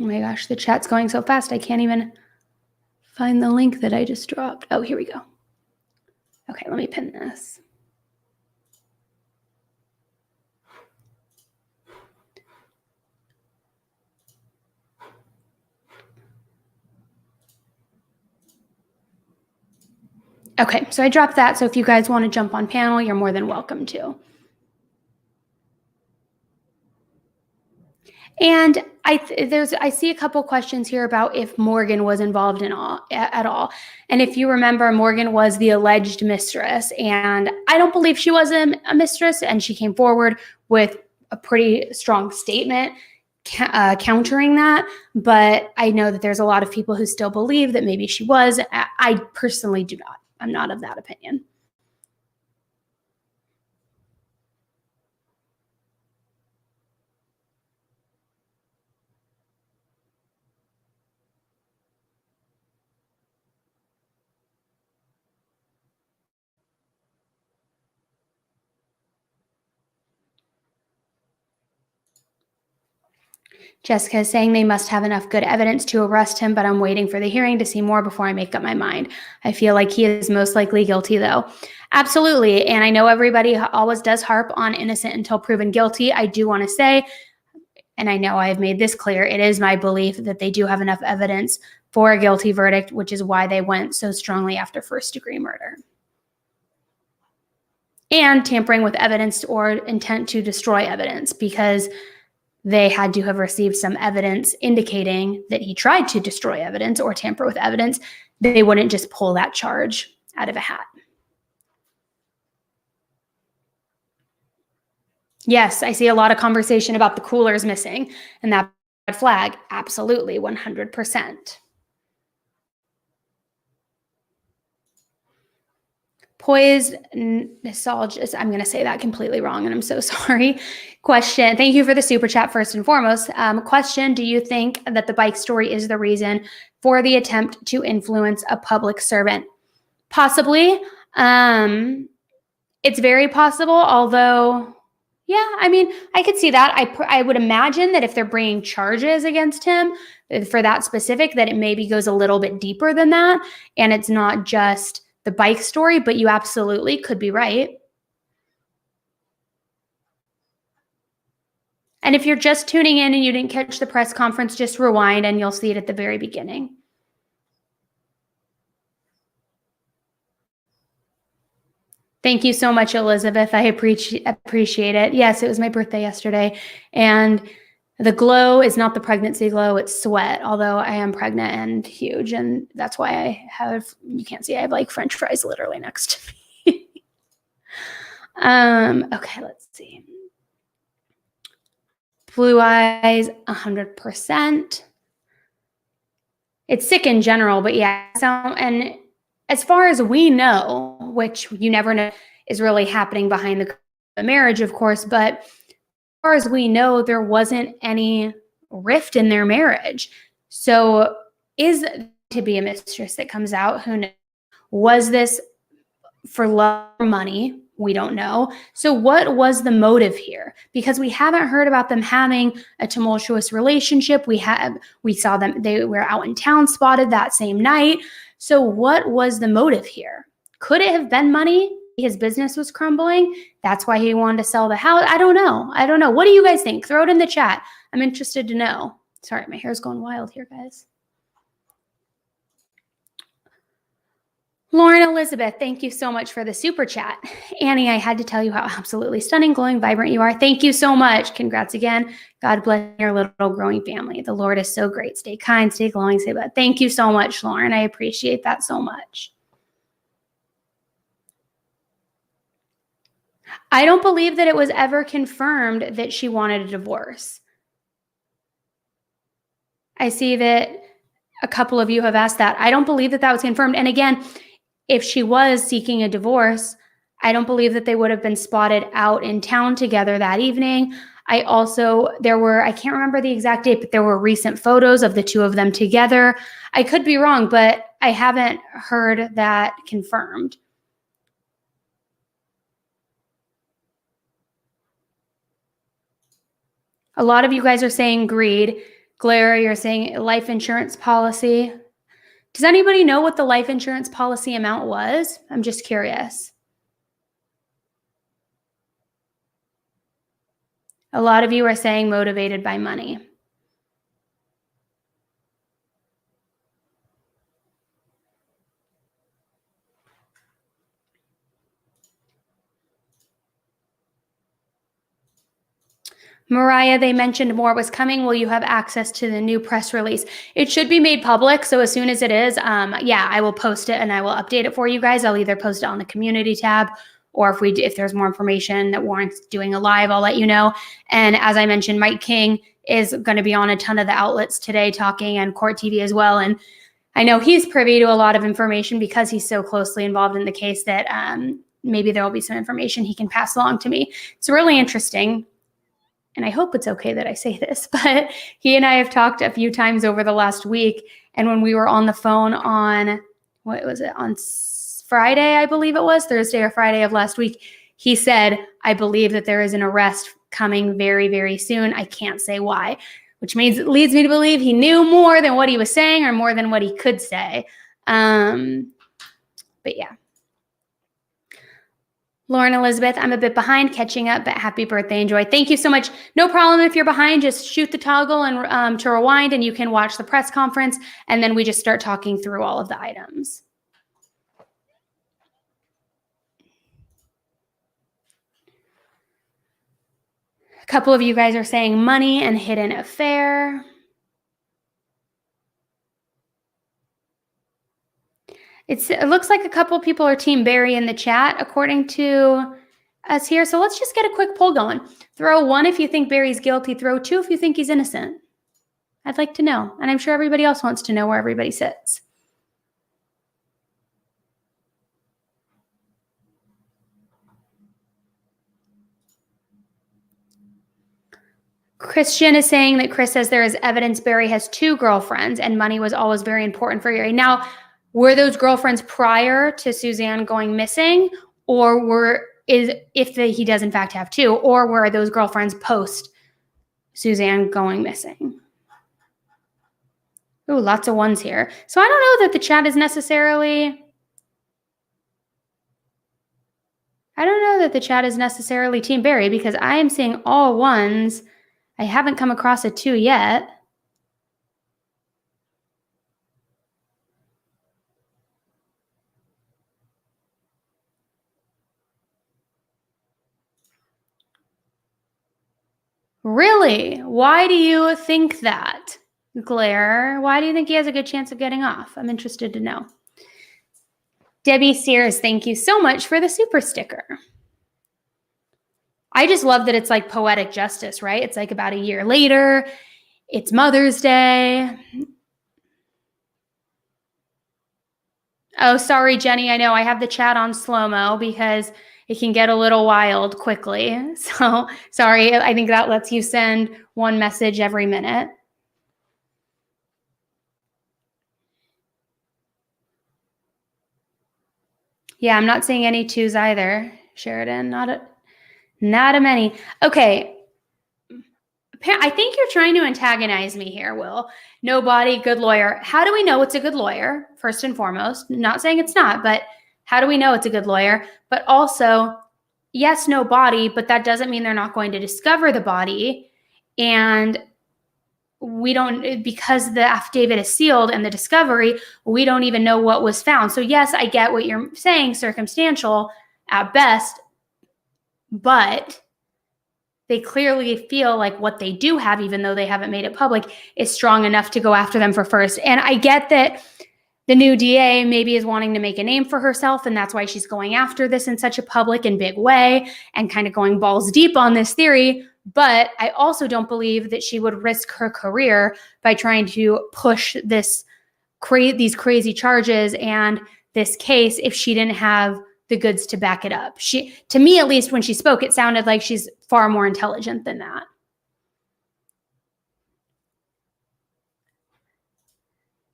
Oh my gosh, the chat's going so fast, I can't even find the link that I just dropped. Oh, here we go. Okay, let me pin this. Okay, so I dropped that. So if you guys want to jump on panel, you're more than welcome to. And I see a couple questions here about if Morgan was involved at all. And if you remember, Morgan was the alleged mistress, and I don't believe she was a mistress, and she came forward with a pretty strong statement countering that. But I know that there's a lot of people who still believe that maybe she was. I personally do not. I'm not of that opinion. Jessica is saying they must have enough good evidence to arrest him, but I'm waiting for the hearing to see more before I make up my mind. I feel like he is most likely guilty, though. Absolutely. And I know everybody always does harp on innocent until proven guilty. I do want to say, and I know I have made this clear, it is my belief that they do have enough evidence for a guilty verdict, which is why they went so strongly after first-degree murder. And tampering with evidence or intent to destroy evidence, because they had to have received some evidence indicating that he tried to destroy evidence or tamper with evidence. They wouldn't just pull that charge out of a hat. Yes, I see a lot of conversation about the coolers missing, and that red flag, absolutely, 100%. Poised nostalgist, I'm going to say that completely wrong, and I'm so sorry. Question, thank you for the super chat first and foremost. Question, do you think that the bike story is the reason for the attempt to influence a public servant? Possibly. It's very possible, although Yeah, I mean, I could see that. I would imagine that if they're bringing charges against him for that specific, that it maybe goes a little bit deeper than that, and it's not just the bike story, but you absolutely could be right. And if you're just tuning in and you didn't catch the press conference, just rewind and you'll see it at the very beginning. Thank you so much, Elizabeth. I appreciate it. Yes, it was my birthday yesterday. And the glow is not the pregnancy glow, it's sweat, although I am pregnant and huge. And that's why I have, you can't see, I have like French fries literally next to me. Okay, let's see. Blue eyes, 100%. It's sick in general, but yeah. So, and as far as we know, which you never know is really happening behind the marriage, of course, but as far as we know, there wasn't any rift in their marriage. So is to be a mistress that comes out? Who knows? Was this for love or money? We don't know. So what was the motive here? Because we haven't heard about them having a tumultuous relationship. We saw them, they were out in town, spotted that same night. So what was the motive here? Could it have been money? His business was crumbling. That's why he wanted to sell the house. I don't know. What do you guys think? Throw it in the chat. I'm interested to know. Sorry, my hair's going wild here, guys. Lauren Elizabeth, thank you so much for the super chat. Annie, I had to tell you how absolutely stunning, glowing, vibrant you are. Thank you so much. Congrats again. God bless your little growing family. The Lord is so great. Stay kind, stay glowing, stay blessed. Thank you so much, Lauren. I appreciate that so much. I don't believe that it was ever confirmed that she wanted a divorce. I see that a couple of you have asked that. I don't believe that that was confirmed. And again, if she was seeking a divorce, I don't believe that they would have been spotted out in town together that evening. I can't remember the exact date, but there were recent photos of the two of them together. I could be wrong, but I haven't heard that confirmed. A lot of you guys are saying greed. Glary, you're saying life insurance policy. Does anybody know what the life insurance policy amount was? I'm just curious. A lot of you are saying motivated by money. Mariah, they mentioned more was coming. Will you have access to the new press release? It should be made public. So as soon as it is, yeah, I will post it and I will update it for you guys. I'll either post it on the community tab, or if there's more information that warrants doing a live, I'll let you know. And as I mentioned, Mike King is going to be on a ton of the outlets today talking, and Court TV as well. And I know he's privy to a lot of information because he's so closely involved in the case that maybe there will be some information he can pass along to me. It's really interesting. And I hope it's okay that I say this, but he and I have talked a few times over the last week. And when we were on the phone on, what was it, on Friday, I believe it was, Thursday or Friday of last week, he said, I believe that there is an arrest coming very, very soon. I can't say why, which means it leads me to believe he knew more than what he was saying or more than what he could say. But yeah. Lauren Elizabeth, I'm a bit behind catching up, but happy birthday. Enjoy. Thank you so much. No problem if you're behind. Just shoot the toggle and to rewind, and you can watch the press conference. And then we just start talking through all of the items. A couple of you guys are saying money and hidden affair. It looks like a couple people are Team Barry in the chat, according to us here. So let's just get a quick poll going. Throw 1 if you think Barry's guilty. Throw 2 if you think he's innocent. I'd like to know. And I'm sure everybody else wants to know where everybody sits. Christian is saying that Chris says there is evidence Barry has 2 girlfriends and money was always very important for Barry. Now, were those girlfriends prior to Suzanne going missing, or he does in fact have two, or were those girlfriends post Suzanne going missing? Ooh, lots of ones here. So I don't know that the chat is necessarily... Team Barry, because I am seeing all ones. I haven't come across a two yet. Really? Why do you think that, Glare? Why do you think he has a good chance of getting off? I'm interested to know. Debbie Sears, thank you so much for the super sticker. I just love that it's like poetic justice, right? It's like about a year later. It's Mother's Day. Oh, sorry, Jenny. I know I have the chat on slow-mo because it can get a little wild quickly. So sorry. I think that lets you send one message every minute. Yeah, I'm not seeing any twos either, Sheridan. Not a many. Okay. I think you're trying to antagonize me here, Will. No body, good lawyer. How do we know it's a good lawyer, first and foremost? Not saying it's not, but how do we know it's a good lawyer? But also, yes, no body, but that doesn't mean they're not going to discover the body. And we don't, because the affidavit is sealed and the discovery, we don't even know what was found. So yes, I get what you're saying, circumstantial at best, but they clearly feel like what they do have, even though they haven't made it public, is strong enough to go after them for first. And I get that the new DA maybe is wanting to make a name for herself, and that's why she's going after this in such a public and big way and kind of going balls deep on this theory. But I also don't believe that she would risk her career by trying to push these crazy charges and this case if she didn't have the goods to back it up. To me, at least when she spoke, it sounded like she's far more intelligent than that.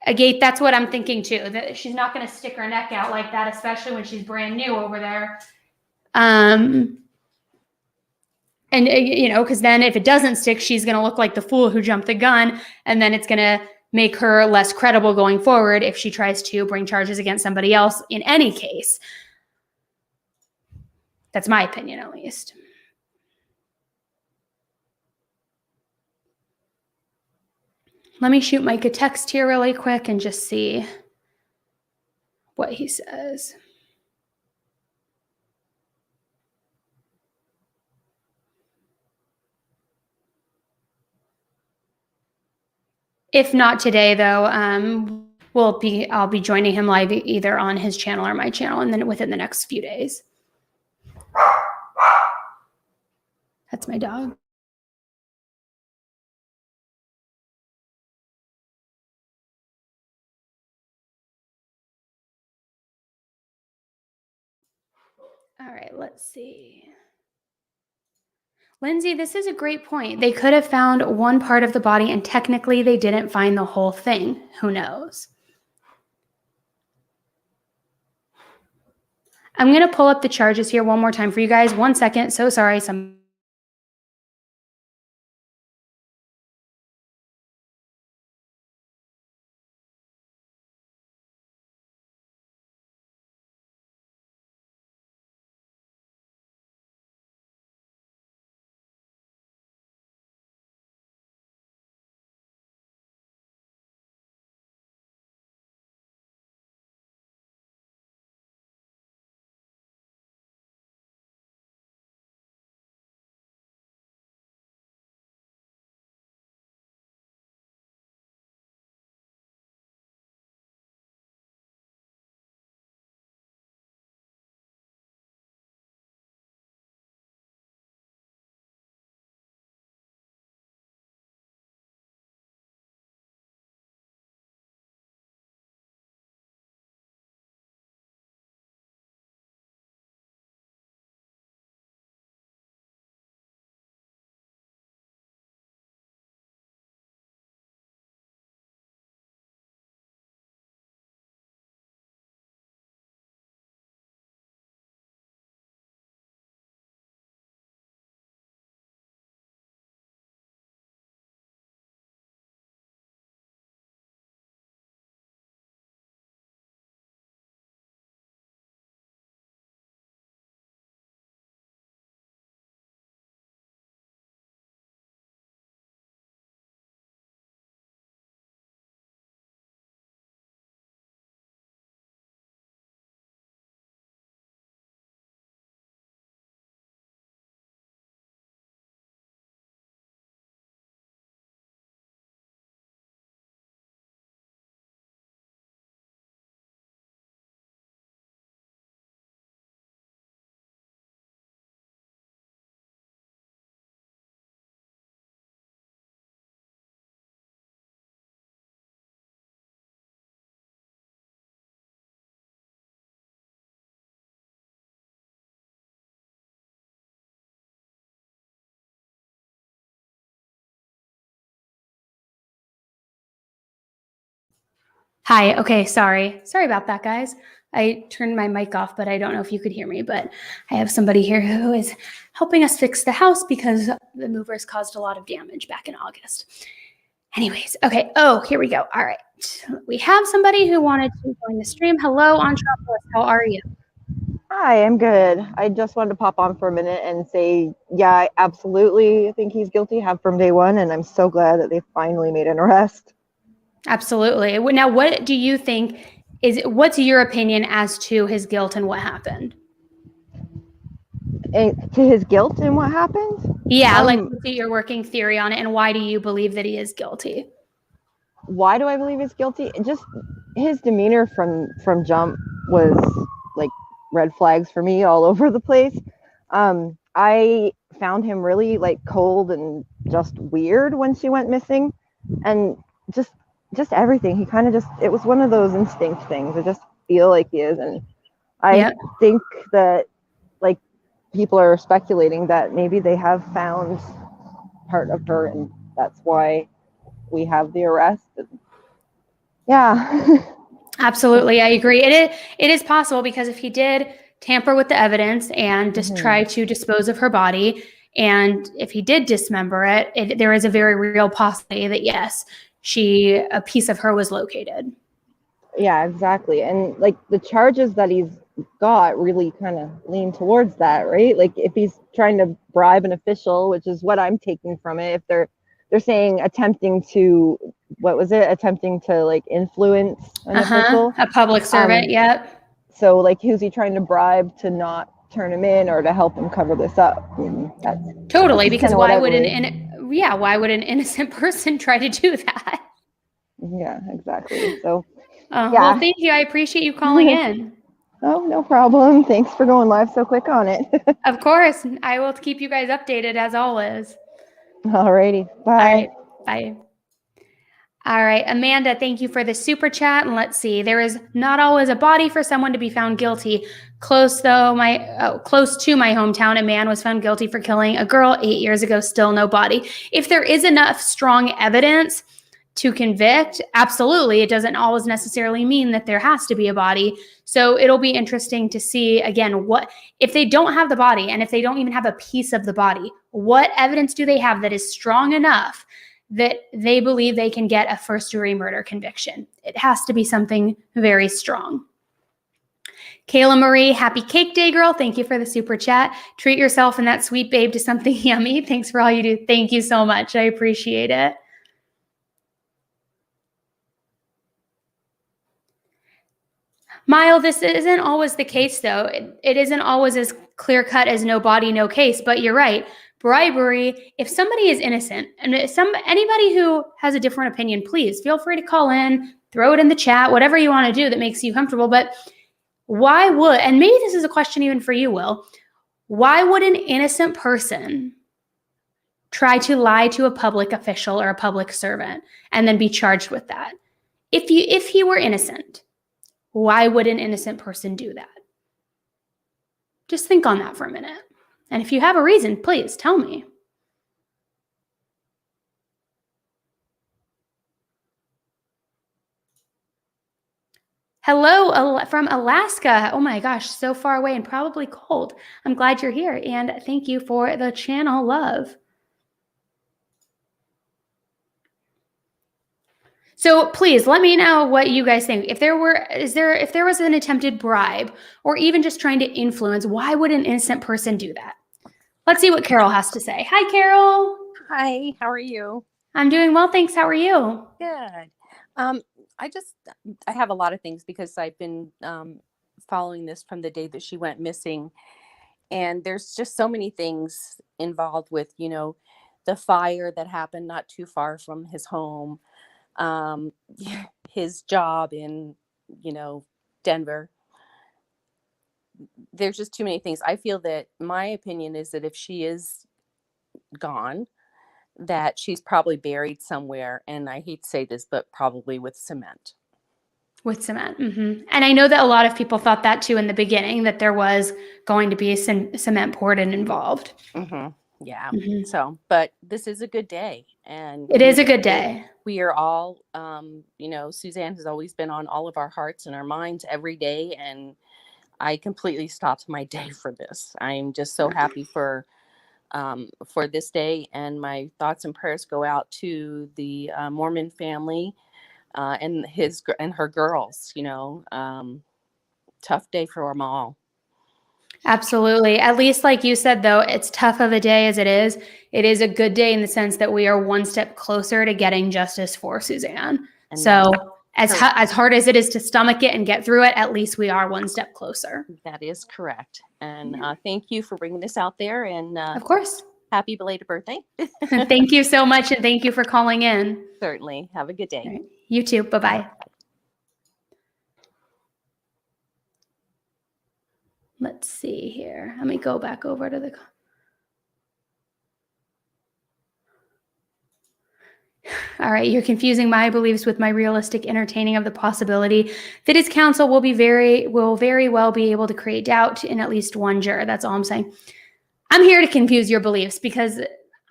Agate, that's what I'm thinking too, that she's not going to stick her neck out like that, especially when she's brand new over there. And, because then if it doesn't stick, she's going to look like the fool who jumped the gun, and then it's going to make her less credible going forward if she tries to bring charges against somebody else in any case. That's my opinion, at least. Let me shoot Mike a text here really quick and just see what he says. If not today, though, I'll be joining him live either on his channel or my channel, and then within the next few days. That's my dog. All right, let's see. Lindsay, this is a great point. They could have found one part of the body and technically they didn't find the whole thing. Who knows? I'm going to pull up the charges here one more time for you guys. 1 second. So sorry. Hi. Okay. Sorry about that, guys. I turned my mic off, but I don't know if you could hear me, but I have somebody here who is helping us fix the house because the movers caused a lot of damage back in August. Anyways, okay. Oh, here we go. All right. We have somebody who wanted to join the stream. Hello, Entrepreneurs. How are you? Hi, I'm good. I just wanted to pop on for a minute and say, yeah, I absolutely think he's guilty, have from day one, and I'm so glad that they finally made an arrest. Absolutely. Now, what do you think what's your opinion as to his guilt and what happened? To his guilt and what happened? Yeah, like what's your working theory on it, and why do you believe that he is guilty? Why do I believe he's guilty? Just his demeanor from jump was like red flags for me all over the place. I found him really like cold and just weird when she went missing, and just everything. He kind of it was one of those instinct things. I just feel like he is, and I think that like people are speculating that maybe they have found part of her, and that's why we have the arrest. Yeah. Absolutely, I agree. It is possible because if he did tamper with the evidence and just try to dispose of her body, and if he did dismember it, there is a very real possibility that yes, a piece of her was located. Yeah, exactly. And like the charges that he's got really kind of lean towards that, right? Like if he's trying to bribe an official, which is what I'm taking from it, if they're saying attempting to like influence an official, a public servant. Yep. So like who's he trying to bribe to not turn him in or to help him cover this up? That's totally, because why would an innocent person try to do that? Yeah, exactly. So well, thank you. I appreciate you calling in. Oh, no problem. Thanks for going live so quick on it. Of course. I will keep you guys updated as always. Alrighty. Bye. All right. Bye. All right. Amanda, thank you for the super chat. And let's see. There is not always a body for someone to be found guilty. Close to my hometown, a man was found guilty for killing a girl 8 years ago. Still no body. If there is enough strong evidence to convict, absolutely. It doesn't always necessarily mean that there has to be a body. So it'll be interesting to see, again, what if they don't have the body and if they don't even have a piece of the body, what evidence do they have that is strong enough that they believe they can get a first-degree murder conviction? It has to be something very strong. Kayla Marie, happy cake day, girl. Thank you for the super chat. Treat yourself and that sweet babe to something yummy. Thanks for all you do. Thank you so much. I appreciate it. Mile, this isn't always the case, though. It isn't always as clear-cut as no body, no case, but you're right. Bribery, if somebody is innocent, and anybody who has a different opinion, please feel free to call in, throw it in the chat, whatever you want to do that makes you comfortable. But why would, and maybe this is a question even for you, Will, why would an innocent person try to lie to a public official or a public servant and then be charged with that? If he were innocent, why would an innocent person do that? Just think on that for a minute. And if you have a reason, please tell me. Hello from Alaska. Oh my gosh, so far away and probably cold. I'm glad you're here, and thank you for the channel love. So please let me know what you guys think. If there was an attempted bribe or even just trying to influence, why would an innocent person do that? Let's see what Carol has to say. Hi, Carol. Hi, how are you? I'm doing well, thanks. How are you? Good. I have a lot of things because I've been following this from the day that she went missing. And there's just so many things involved with, the fire that happened not too far from his home, his job in, Denver. There's just too many things. I feel that my opinion is that if she is gone, that she's probably buried somewhere. And I hate to say this, but probably with cement. With cement. Mm-hmm. And I know that a lot of people thought that too in the beginning, that there was going to be some cement poured and involved. Mm-hmm. Yeah. Mhm. So, but this is a good day, and It is a good day. we are all, Suzanne has always been on all of our hearts and our minds every day, and I completely stopped my day for this. I'm just so happy for this day, and my thoughts and prayers go out to the Mormon family and her girls. Tough day for them all. Absolutely. At least, like you said, though, it's tough of a day as it is. It is a good day in the sense that we are one step closer to getting justice for Suzanne. And so that's as hard as it is to stomach it and get through it, at least we are one step closer. That is correct. And thank you for bringing this out there. And of course, happy belated birthday. Thank you so much. And thank you for calling in. Certainly. Have a good day. Right. You too. Bye-bye. Let's see here. Let me go back over to the... All right, you're confusing my beliefs with my realistic entertaining of the possibility that his counsel will very well be able to create doubt in at least one juror. That's all I'm saying. I'm here to confuse your beliefs because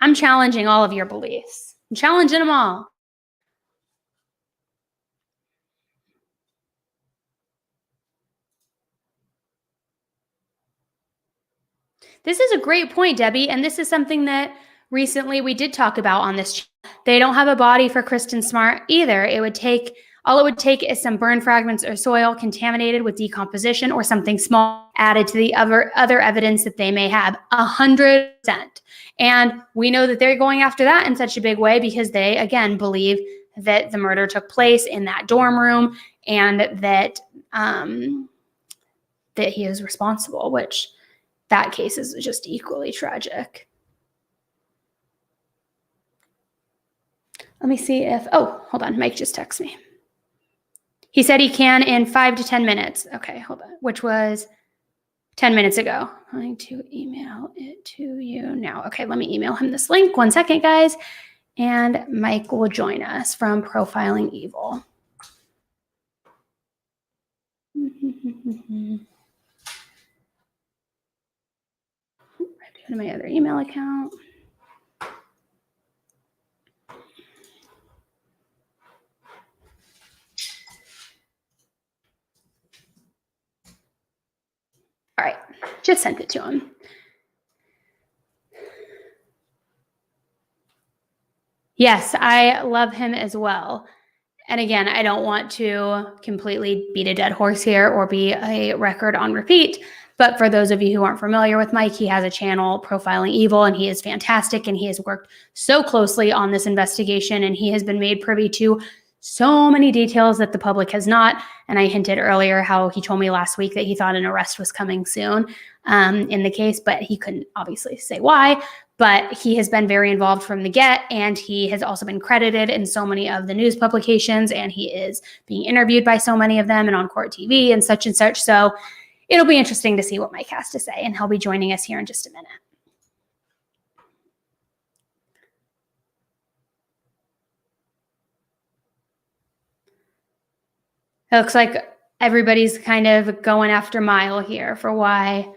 I'm challenging all of your beliefs. I'm challenging them all. This is a great point, Debbie, and this is something that recently we did talk about on this channel. They don't have a body for Kristen Smart either. All it would take is some burn fragments or soil contaminated with decomposition or something small added to the other evidence that they may have. 100%. And we know that they're going after that in such a big way because they, again, believe that the murder took place in that dorm room and that that he is responsible, which that case is just equally tragic. Let me see if, hold on, Mike just texted me. He said he can in 5 to 10 minutes. Okay, hold on, which was 10 minutes ago. I'm going to email it to you now. Okay, let me email him this link. 1 second, guys. And Mike will join us from Profiling Evil. Go to my other email account. All right, just sent it to him. Yes, I love him as well. And again, I don't want to completely beat a dead horse here or be a record on repeat. But for those of you who aren't familiar with Mike, he has a channel, Profiling Evil, and he is fantastic. And he has worked so closely on this investigation, and he has been made privy to so many details that the public has not. And I hinted earlier how he told me last week that he thought an arrest was coming soon in the case, but he couldn't obviously say why. But he has been very involved from the get, and he has also been credited in so many of the news publications, and he is being interviewed by so many of them and on court TV and such and such. So it'll be interesting to see what Mike has to say, and he'll be joining us here in just a minute. It looks like everybody's kind of going after Mile here for why.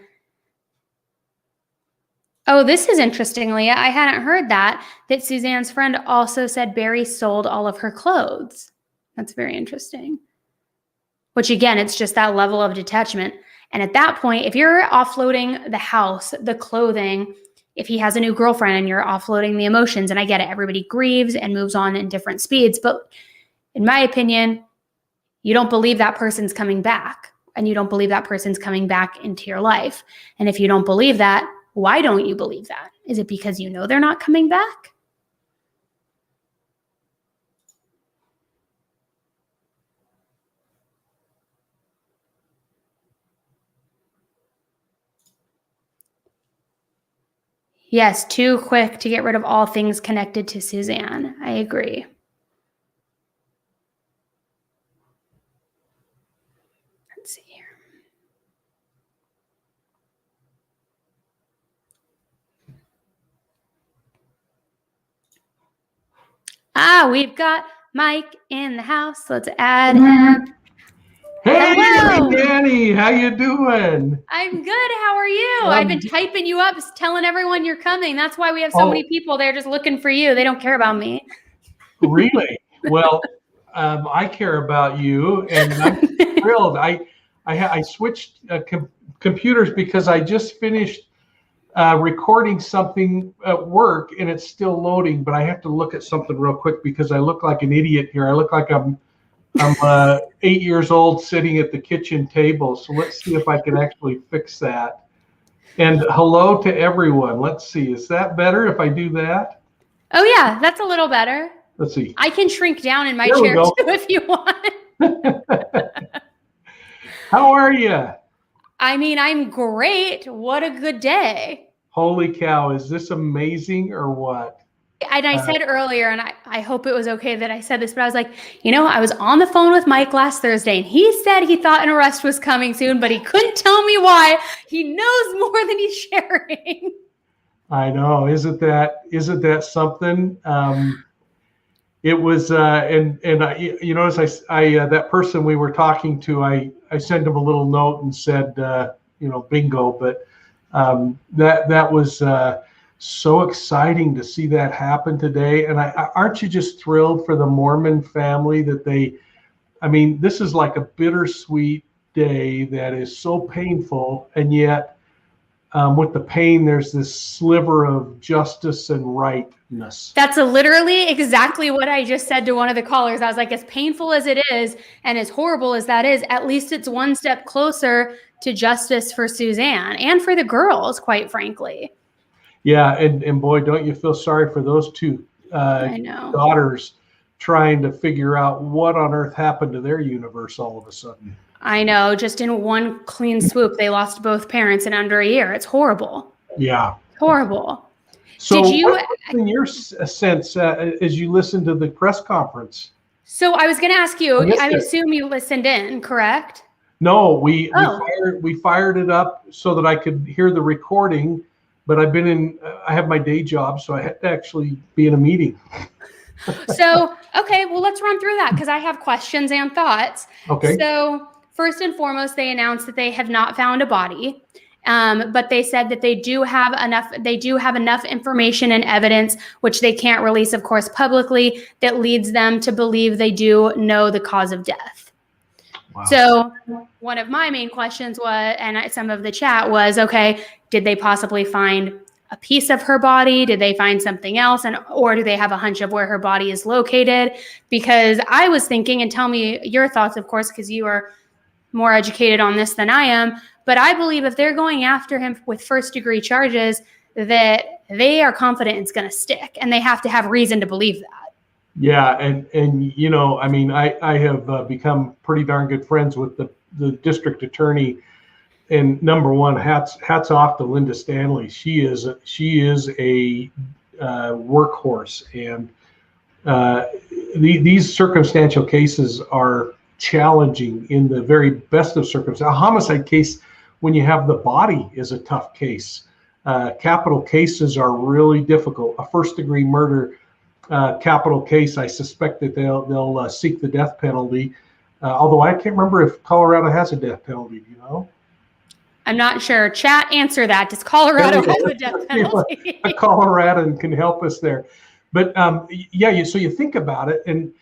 Oh, this is interesting, Leah. I hadn't heard that Suzanne's friend also said Barry sold all of her clothes. That's very interesting. Which again, it's just that level of detachment. And at that point, if you're offloading the house, the clothing, if he has a new girlfriend and you're offloading the emotions, and I get it, everybody grieves and moves on in different speeds. But in my opinion, you don't believe that person's coming back, and you don't believe that person's coming back into your life. And if you don't believe that, why don't you believe that? Is it because you know they're not coming back? Yes, too quick to get rid of all things connected to Suzanne. I agree. Let's see here. We've got Mike in the house. Let's add him. Hey, Hello. Danny, how you doing? I'm good. How are you? I've been typing you up, telling everyone you're coming. That's why we have so many people there just looking for you. They don't care about me. Really? Well, I care about you, and I'm thrilled. I switched computers because I just finished recording something at work, and it's still loading. But I have to look at something real quick because I look like an idiot here. I look like I'm 8 years old sitting at the kitchen table. So let's see if I can actually fix that. And hello to everyone. Let's see. Is that better if I do that? Oh, yeah, that's a little better. Let's see. I can shrink down in my There we chair go. too if you want. How are you? I mean, I'm great. What a good day. Holy cow. Is this amazing or what? And I said earlier, and I hope it was okay that I said this, but I was like, I was on the phone with Mike last Thursday, and he said he thought an arrest was coming soon, but he couldn't tell me why. He knows more than he's sharing. I know. Isn't that something? It was, and you notice I that person we were talking to, I sent him a little note and said, bingo. But that was so exciting to see that happen today. And aren't you just thrilled for the Mormon family that this is like a bittersweet day that is so painful, and yet with the pain, there's this sliver of justice and rightness. That's literally exactly what I just said to one of the callers. I was like, as painful as it is and as horrible as that is, at least it's one step closer to justice for Suzanne and for the girls, quite frankly. Yeah, and boy, don't you feel sorry for those two daughters trying to figure out what on earth happened to their universe all of a sudden. I know, just in one clean swoop, they lost both parents in under a year. It's horrible. Yeah. Horrible. So Did you, what's in your sense as you listened to the press conference? So I was going to ask you, I assume you listened in, correct? No, we fired it up so that I could hear the recording, but I have my day job, so I had to actually be in a meeting. So, okay, well, let's run through that because I have questions and thoughts. Okay. So first and foremost, they announced that they have not found a body, but they said that they do have enough information and evidence, which they can't release, of course, publicly, that leads them to believe they do know the cause of death. Wow. So one of my main questions was, and some of the chat was, okay, did they possibly find a piece of her body? Did they find something else? Or do they have a hunch of where her body is located? Because I was thinking, and tell me your thoughts, of course, because you are more educated on this than I am, but I believe if they're going after him with first-degree charges, that they are confident it's going to stick, and they have to have reason to believe that. Yeah, and I have become pretty darn good friends with the district attorney, and number one, hats off to Linda Stanley. She is a workhorse, and these circumstantial cases are challenging in the very best of circumstances. A homicide case, when you have the body, is a tough case. Capital cases are really difficult. A first-degree murder capital case, I suspect that they'll seek the death penalty. Although I can't remember if Colorado has a death penalty. Do you know? I'm not sure. Chat, answer that. Does Colorado have a death penalty? A Coloradan can help us there. But so you think about it, and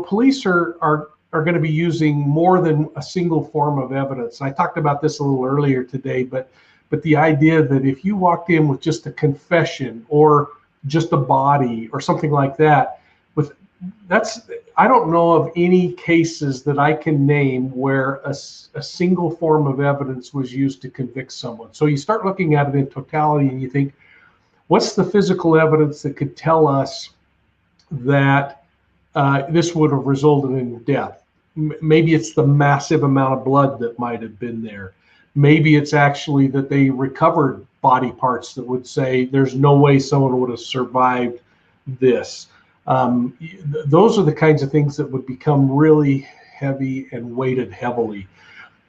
police are going to be using more than a single form of evidence. I talked about this a little earlier today, but the idea that if you walked in with just a confession or just a body or something like that, I don't know of any cases that I can name where a single form of evidence was used to convict someone. So you start looking at it in totality and you think, what's the physical evidence that could tell us that this would have resulted in death? Maybe it's the massive amount of blood that might have been there. Maybe it's actually that they recovered body parts that would say there's no way someone would have survived this. Those are the kinds of things that would become really heavy and weighted heavily.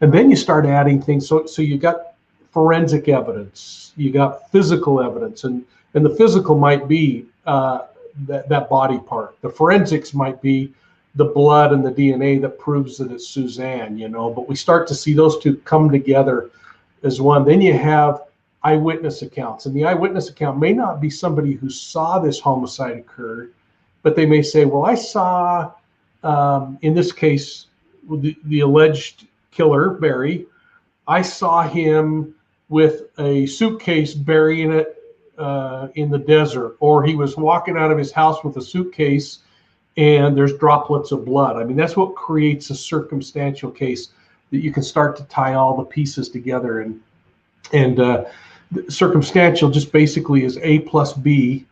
And then you start adding things. So you got forensic evidence, you got physical evidence, and the physical might be that body part. The forensics might be the blood and the DNA that proves that it's Suzanne, you know, but we start to see those two come together as one. Then you have eyewitness accounts, and the eyewitness account may not be somebody who saw this homicide occur, but they may say, well, I saw, in this case, the alleged killer, Barry, I saw him with a suitcase burying it in the desert, or he was walking out of his house with a suitcase and there's droplets of blood. I mean, that's what creates a circumstantial case, that you can start to tie all the pieces together. And circumstantial just basically is A plus B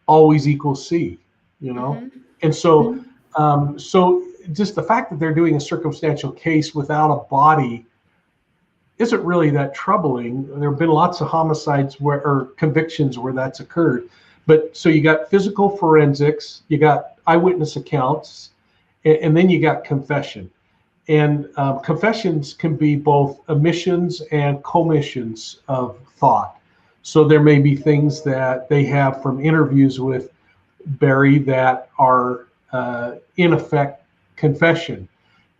always equals C, you know? Mm-hmm. And so, so just the fact that they're doing a circumstantial case without a body isn't really that troubling. There have been lots of homicides or convictions where that's occurred. But so you got physical forensics, you got eyewitness accounts, and then you got confession. And confessions can be both omissions and commissions of thought. So there may be things that they have from interviews with Barry that are in effect confession.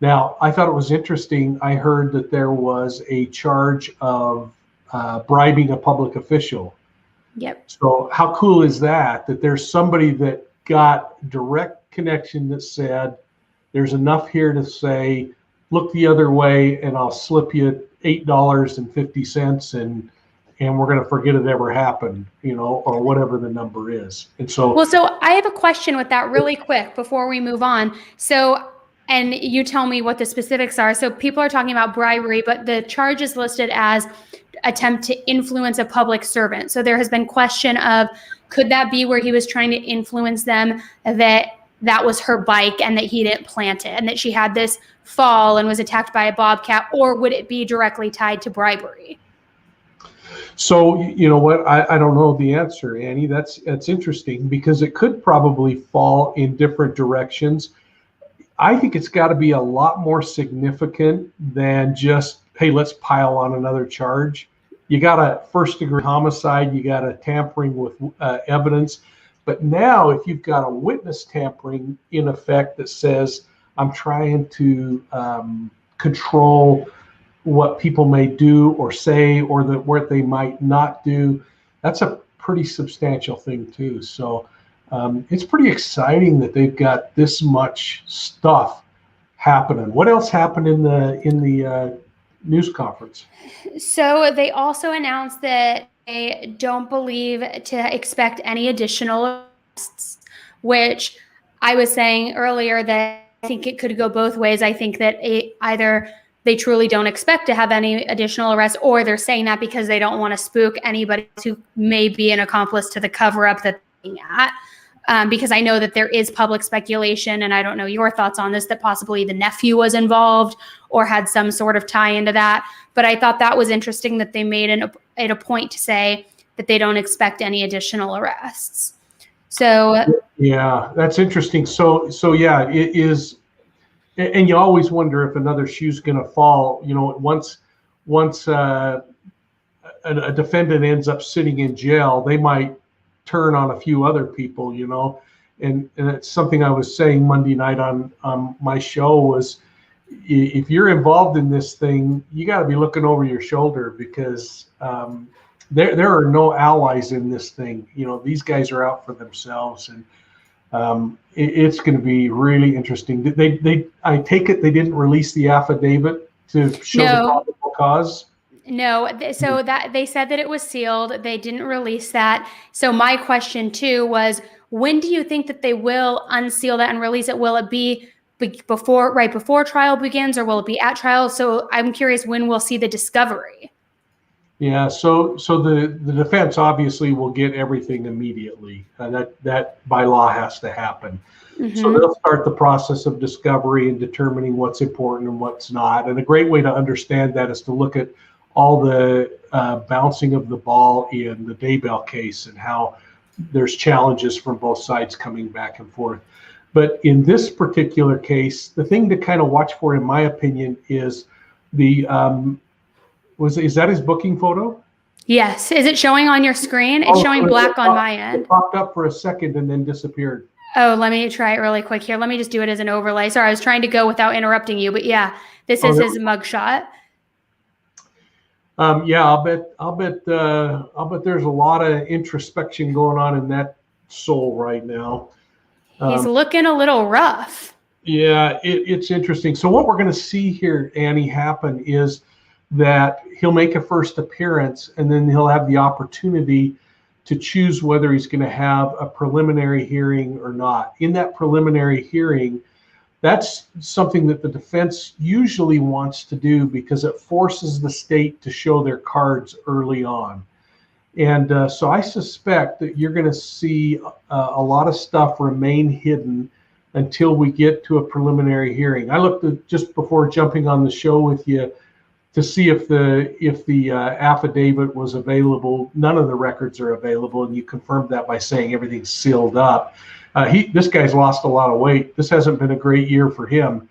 Now, I thought it was interesting. I heard that there was a charge of bribing a public official. Yep. So how cool is that? That there's somebody that got direct connection that said, there's enough here to say, look the other way and I'll slip you $8.50 and we're going to forget it ever happened, you know, or whatever the number is. And so, well, so I have a question with that really quick before we move on. So, and you tell me what the specifics are. So people are talking about bribery, but the charge is listed as attempt to influence a public servant. So there has been question of, could that be where he was trying to influence them that was her bike and that he didn't plant it and that she had this fall and was attacked by a bobcat, or would it be directly tied to bribery? So, you know what, I don't know the answer, Annie. That's interesting because it could probably fall in different directions. I think it's got to be a lot more significant than just, hey, let's pile on another charge. You got a first-degree homicide, you got a tampering with evidence. But now if you've got a witness tampering in effect that says, I'm trying to control what people may do or say, or what they might not do, that's a pretty substantial thing too. So it's pretty exciting that they've got this much stuff happening. What else happened in the news conference? So they also announced that they don't believe to expect any additional arrests, which I was saying earlier that I think it could go both ways. I think that either they truly don't expect to have any additional arrests, or they're saying that because they don't want to spook anybody who may be an accomplice to the cover-up that they're looking at. Because I know that there is public speculation, and I don't know your thoughts on this, that possibly the nephew was involved or had some sort of tie into that. But I thought that was interesting that they made it a point to say that they don't expect any additional arrests. So yeah, that's interesting. So yeah, it is, and you always wonder if another shoe's going to fall. You know, once a defendant ends up sitting in jail, they might turn on a few other people, you know, and it's something I was saying Monday night on my show was, if you're involved in this thing, you got to be looking over your shoulder because there are no allies in this thing. You know, these guys are out for themselves, and it's going to be really interesting. I take it they didn't release the affidavit to show the probable cause. No, so that they said that it was sealed. They didn't release that. So my question too was, when do you think that they will unseal that and release it? Will it be right before trial begins, or will it be at trial? So I'm curious when we'll see the discovery. Yeah, so the defense obviously will get everything immediately. That by law has to happen. Mm-hmm. So they'll start the process of discovery and determining what's important and what's not. And a great way to understand that is to look at all the bouncing of the ball in the Daybell case and how there's challenges from both sides coming back and forth. But in this particular case, the thing to kind of watch for, in my opinion, is the is that his booking photo? Yes. Is it showing on your screen? It's showing black on my end. It popped up for a second and then disappeared. Oh, let me try it really quick here. Let me just do it as an overlay. Sorry, I was trying to go without interrupting you, but yeah, this is his mugshot. Yeah, I'll bet there's a lot of introspection going on in that soul right now. He's looking a little rough. Yeah, it's interesting. So what we're going to see here, Annie, happen is that he'll make a first appearance, and then he'll have the opportunity to choose whether he's going to have a preliminary hearing or not. In that preliminary hearing, that's something that the defense usually wants to do because it forces the state to show their cards early on. And so I suspect that you're going to see a lot of stuff remain hidden until we get to a preliminary hearing. I looked at, just before jumping on the show with you, to see if the affidavit was available. None of the records are available, and you confirmed that by saying everything's sealed up. This guy's lost a lot of weight. This hasn't been a great year for him.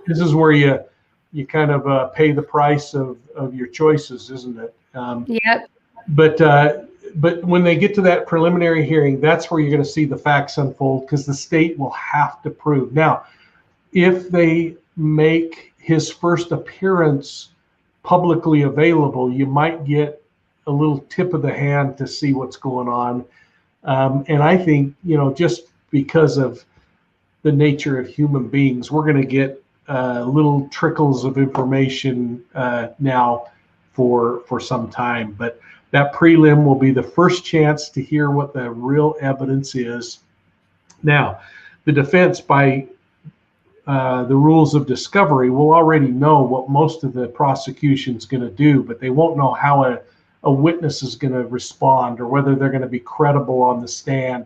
This is where you kind of pay the price of your choices, isn't it? Yep. But when they get to that preliminary hearing, that's where you're going to see the facts unfold, because the state will have to prove. Now, if they make his first appearance publicly available, you might get a little tip of the hand to see what's going on. And I think, just because of the nature of human beings, we're going to get little trickles of information now for some time. But that prelim will be the first chance to hear what the real evidence is. Now, the defense, by the rules of discovery, will already know what most of the prosecution's going to do, but they won't know how a witness is going to respond or whether they're going to be credible on the stand.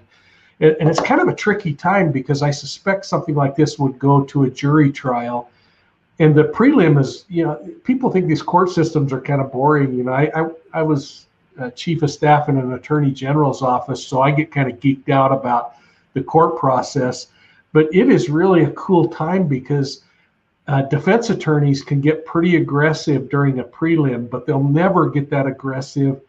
And it's kind of a tricky time, because I suspect something like this would go to a jury trial. And the prelim is, people think these court systems are kind of boring. I was chief of staff in an attorney general's office, so I get kind of geeked out about the court process. But it is really a cool time, because defense attorneys can get pretty aggressive during a prelim, but they'll never get that aggressive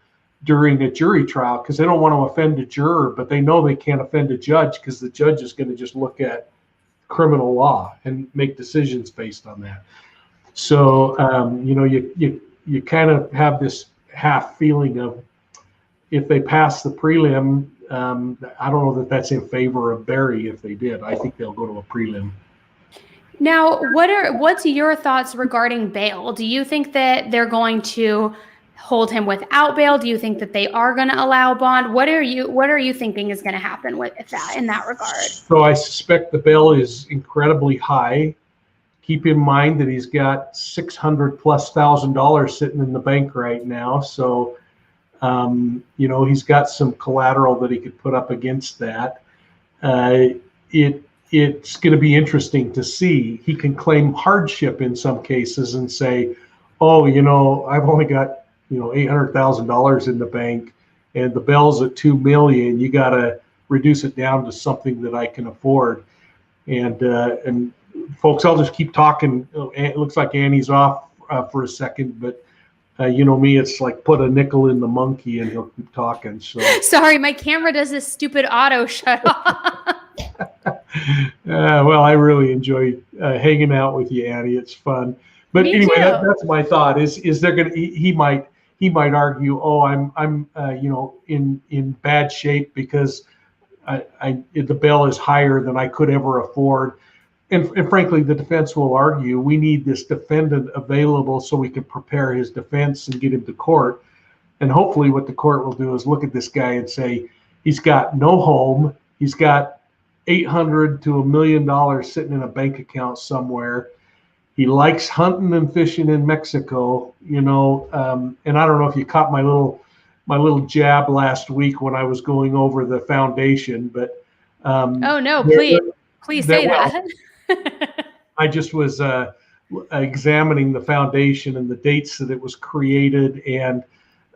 during a jury trial, because they don't want to offend a juror, but they know they can't offend a judge, because the judge is going to just look at criminal law and make decisions based on that. So, you kind of have this half feeling of, if they pass the prelim, I don't know that that's in favor of Barry. If they did, I think they'll go to a prelim. Now, what's your thoughts regarding bail? Do you think that they're going to hold him without bail? Do you think that they are going to allow bond? What are you thinking is going to happen with that in that regard? So I suspect the bail is incredibly high. Keep in mind that he's got $600,000+ sitting in the bank right now. So, he's got some collateral that he could put up against that. It's going to be interesting to see. He can claim hardship in some cases and say, oh, I've only got, $800,000 in the bank, and the bail's at $2 million. You got to reduce it down to something that I can afford. And folks, I'll just keep talking. It looks like Annie's off for a second, but me, it's like put a nickel in the monkey and he'll keep talking. So sorry, my camera does this stupid auto shut off. Well, I really enjoy hanging out with you, Annie. It's fun. But Me anyway, too. that's my thought. Is there going to? He might argue, oh, I'm in bad shape because the bail is higher than I could ever afford. And frankly, the defense will argue, we need this defendant available so we can prepare his defense and get him to court. And hopefully what the court will do is look at this guy and say, he's got no home. He's got $800,000 to $1 million sitting in a bank account somewhere. He likes hunting and fishing in Mexico, and I don't know if you caught my little jab last week when I was going over the foundation, but oh no, please say that. I just was examining the foundation and the dates that it was created, and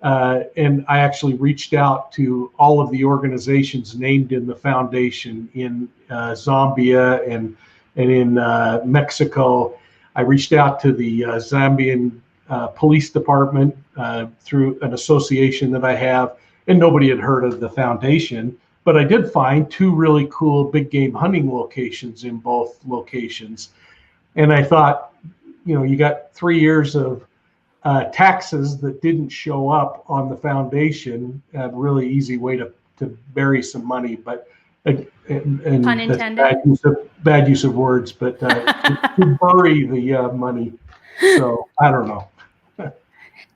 I actually reached out to all of the organizations named in the foundation in Zambia and in Mexico. I reached out to the Zambian police department through an association that I have, and nobody had heard of the foundation. But I did find 2 really cool big game hunting locations in both locations. And I thought, you got 3 years of taxes that didn't show up on the foundation, a really easy way to bury some money. But and Pun that's intended. bad use of words, but to bury the money. So I don't know.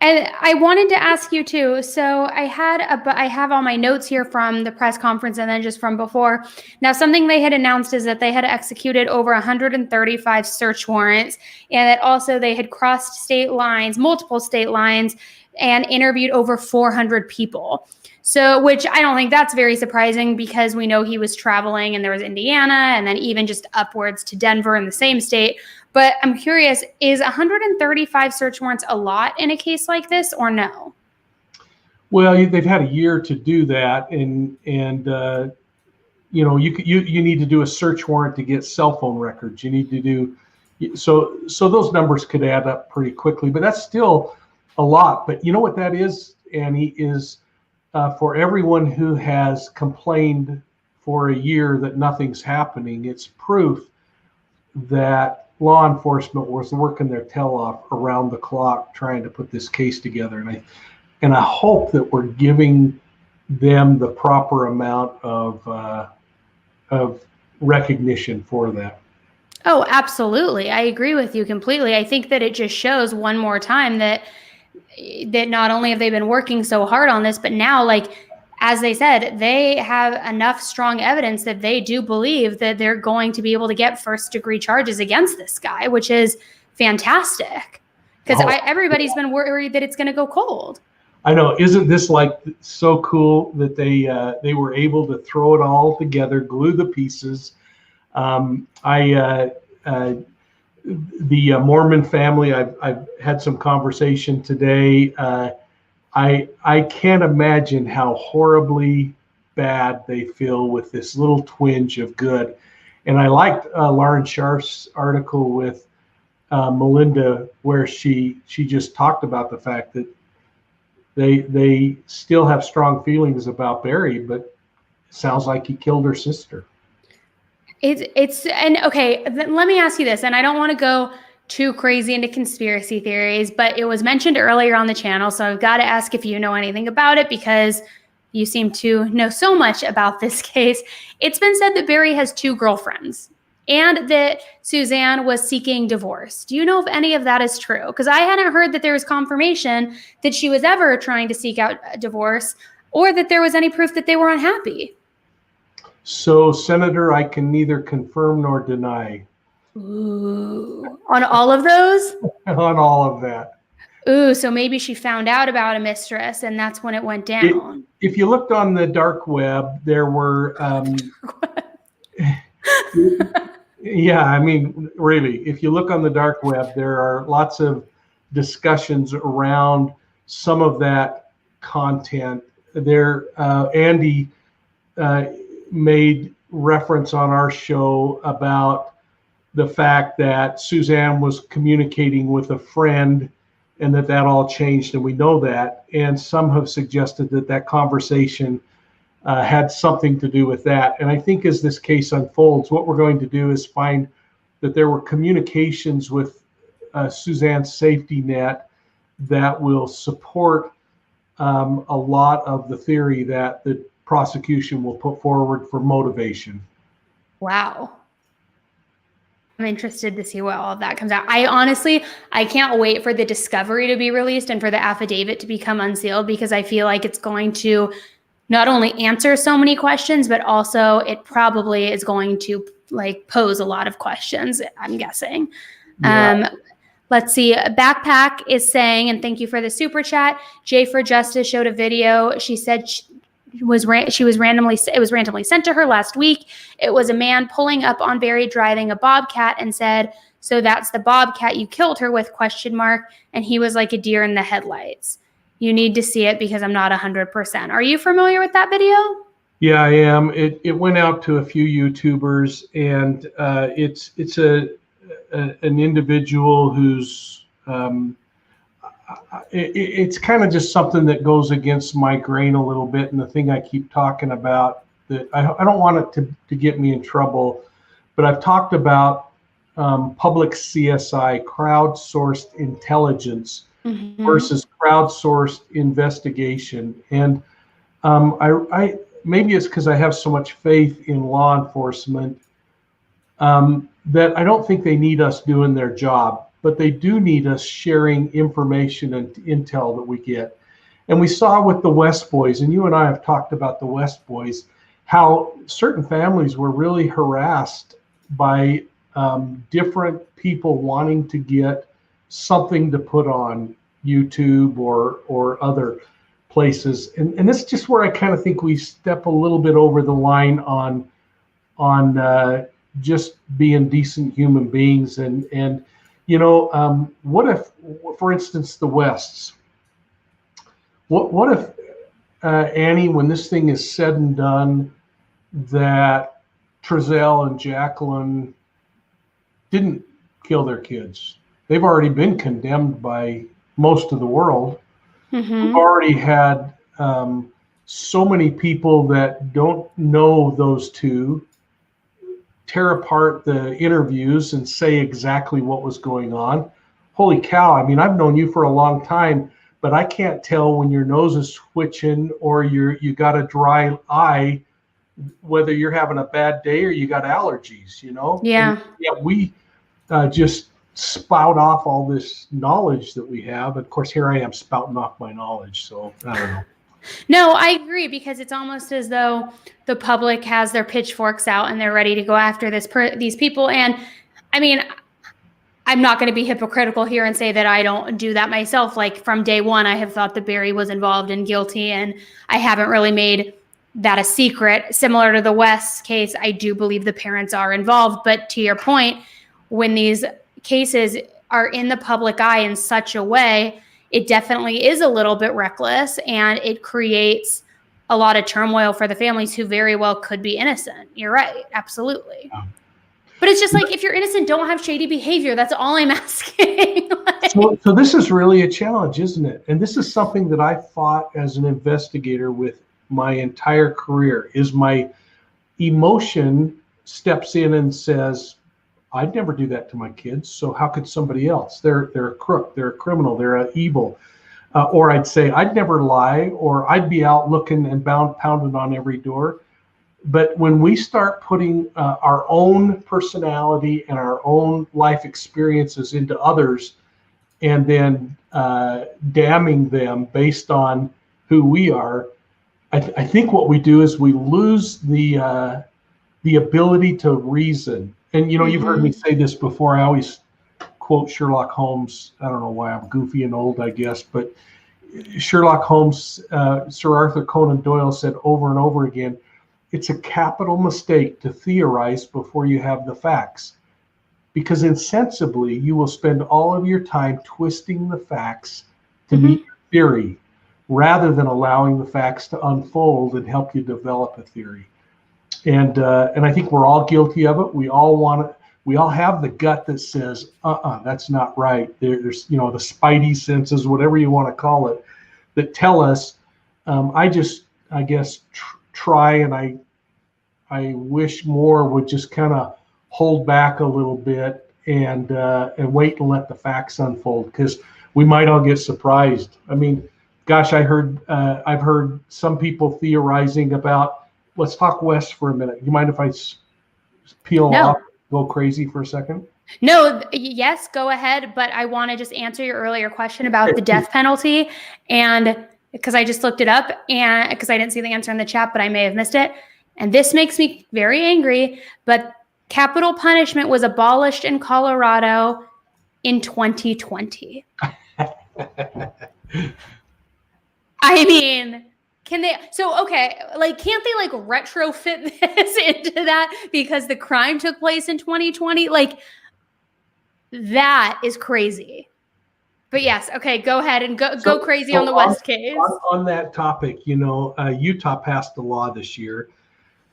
And I wanted to ask you too. So I have all my notes here from the press conference and then just from before. Now, something they had announced is that they had executed over 135 search warrants, and that also they had crossed state lines, multiple state lines, and interviewed over 400 people. So, which I don't think that's very surprising because we know he was traveling and there was Indiana and then even just upwards to Denver in the same state. But I'm curious, is 135 search warrants a lot in a case like this or no? Well, they've had a year to do that, and you need to do a search warrant to get cell phone records. You need to do so those numbers could add up pretty quickly, but that's still a lot. But you know what that is, Annie, is for everyone who has complained for a year that nothing's happening, it's proof that law enforcement was working their tail off around the clock trying to put this case together. And I hope that we're giving them the proper amount of recognition for that. Oh, absolutely. I agree with you completely. I think that it just shows one more time that not only have they been working so hard on this, but now, like, as they said, they have enough strong evidence that they do believe that they're going to be able to get first-degree charges against this guy, which is fantastic. Because everybody's been worried that it's going to go cold. I know. Isn't this like so cool that they were able to throw it all together, glue the pieces? The Mormon family, I've had some conversation today. I can't imagine how horribly bad they feel with this little twinge of good. And I liked Lauren Scharf's article with Melinda, where she just talked about the fact that they still have strong feelings about Barry, but it sounds like he killed her sister. And okay, let me ask you this, and I don't want to go too crazy into conspiracy theories, but it was mentioned earlier on the channel, so I've got to ask if you know anything about it because you seem to know so much about this case. It's been said that Barry has 2 girlfriends and that Suzanne was seeking divorce. Do you know if any of that is true? Because I hadn't heard that there was confirmation that she was ever trying to seek out a divorce or that there was any proof that they were unhappy. So, Senator, I can neither confirm nor deny. Ooh. On all of those? On all of that. Ooh, so maybe she found out about a mistress and that's when it went down. If you looked on the dark web, there were yeah, I mean, really, if you look on the dark web, there are lots of discussions around some of that content. There, Andy made reference on our show about the fact that Suzanne was communicating with a friend and that all changed, and we know that. And some have suggested that conversation had something to do with that. And I think as this case unfolds, what we're going to do is find that there were communications with Suzanne's safety net that will support a lot of the theory that the prosecution will put forward for motivation. Wow. I'm interested to see what all of that comes out. I can't wait for the discovery to be released and for the affidavit to become unsealed, because I feel like it's going to not only answer so many questions, but also it probably is going to pose a lot of questions, I'm guessing. Yeah. Let's see. Backpack is saying, and thank you for the super chat, Jay for Justice showed a video. She said it was randomly sent to her last week. It was a man pulling up on Barry driving a Bobcat and said, "So that's the Bobcat you killed her with?" ? And he was like a deer in the headlights. You need to see it because I'm not 100%. Are you familiar with that video? Yeah, I am. It went out to a few YouTubers, and it's an individual who's it's kind of just something that goes against my grain a little bit, and the thing I keep talking about that I don't want it to get me in trouble, but I've talked about public CSI, crowdsourced intelligence versus crowdsourced investigation. And I maybe it's because I have so much faith in law enforcement that I don't think they need us doing their job, but they do need us sharing information and intel that we get. And we saw with the West Boys, and you and I have talked about the West Boys, how certain families were really harassed by different people wanting to get something to put on YouTube or other places. And this is just where I kind of think we step a little bit over the line on just being decent human beings. And you know, what if, for instance, the Wests, what if Annie, when this thing is said and done, that Trezell and Jacqueline didn't kill their kids? They've already been condemned by most of the world. We've already had so many people that don't know those two tear apart the interviews and say exactly what was going on. Holy cow. I mean, I've known you for a long time, but I can't tell when your nose is twitching or you got a dry eye, whether you're having a bad day or you got allergies, you know? Yeah. And yet we just spout off all this knowledge that we have. Of course, here I am spouting off my knowledge. So I don't know. No, I agree, because it's almost as though the public has their pitchforks out and they're ready to go after these people. And I mean, I'm not going to be hypocritical here and say that I don't do that myself. Like from day one, I have thought that Barry was involved and guilty, and I haven't really made that a secret. Similar to the West case, I do believe the parents are involved. But to your point, when these cases are in the public eye in such a way, it definitely is a little bit reckless, and it creates a lot of turmoil for the families who very well could be innocent. You're right. Absolutely. But it's just like, if you're innocent, don't have shady behavior. That's all I'm asking. So this is really a challenge, isn't it? And this is something that I fought as an investigator with my entire career, is my emotion steps in and says, I'd never do that to my kids, so how could somebody else? They're a crook, they're a criminal, they're an evil. Or I'd say, I'd never lie, or I'd be out looking and pounding on every door. But when we start putting our own personality and our own life experiences into others, and then damning them based on who we are, I think what we do is we lose the ability to reason. And, you know, you've heard me say this before. I always quote Sherlock Holmes. I don't know why I'm goofy and old, I guess, but Sherlock Holmes, Sir Arthur Conan Doyle said over and over again, it's a capital mistake to theorize before you have the facts, because insensibly you will spend all of your time twisting the facts to meet your theory, rather than allowing the facts to unfold and help you develop a theory. And I think we're all guilty of it. We all have the gut that says, that's not right. There's, you know, the spidey senses, whatever you want to call it, that tell us. I guess try, and I wish more would just kind of hold back a little bit and wait and let the facts unfold, because we might all get surprised. I mean, gosh, I've heard some people theorizing about. Let's talk West for a minute. You mind if I peel off, go crazy for a second? No, yes, go ahead. But I want to just answer your earlier question about the death penalty. And because I just looked it up, and because I didn't see the answer in the chat, but I may have missed it. And this makes me very angry. But capital punishment was abolished in Colorado in 2020. I mean, can they, so, okay, like, can't they like retrofit this into that because the crime took place in 2020? Like, that is crazy. But yes, okay, go ahead and go crazy on the West case. On that topic, you know, Utah passed a law this year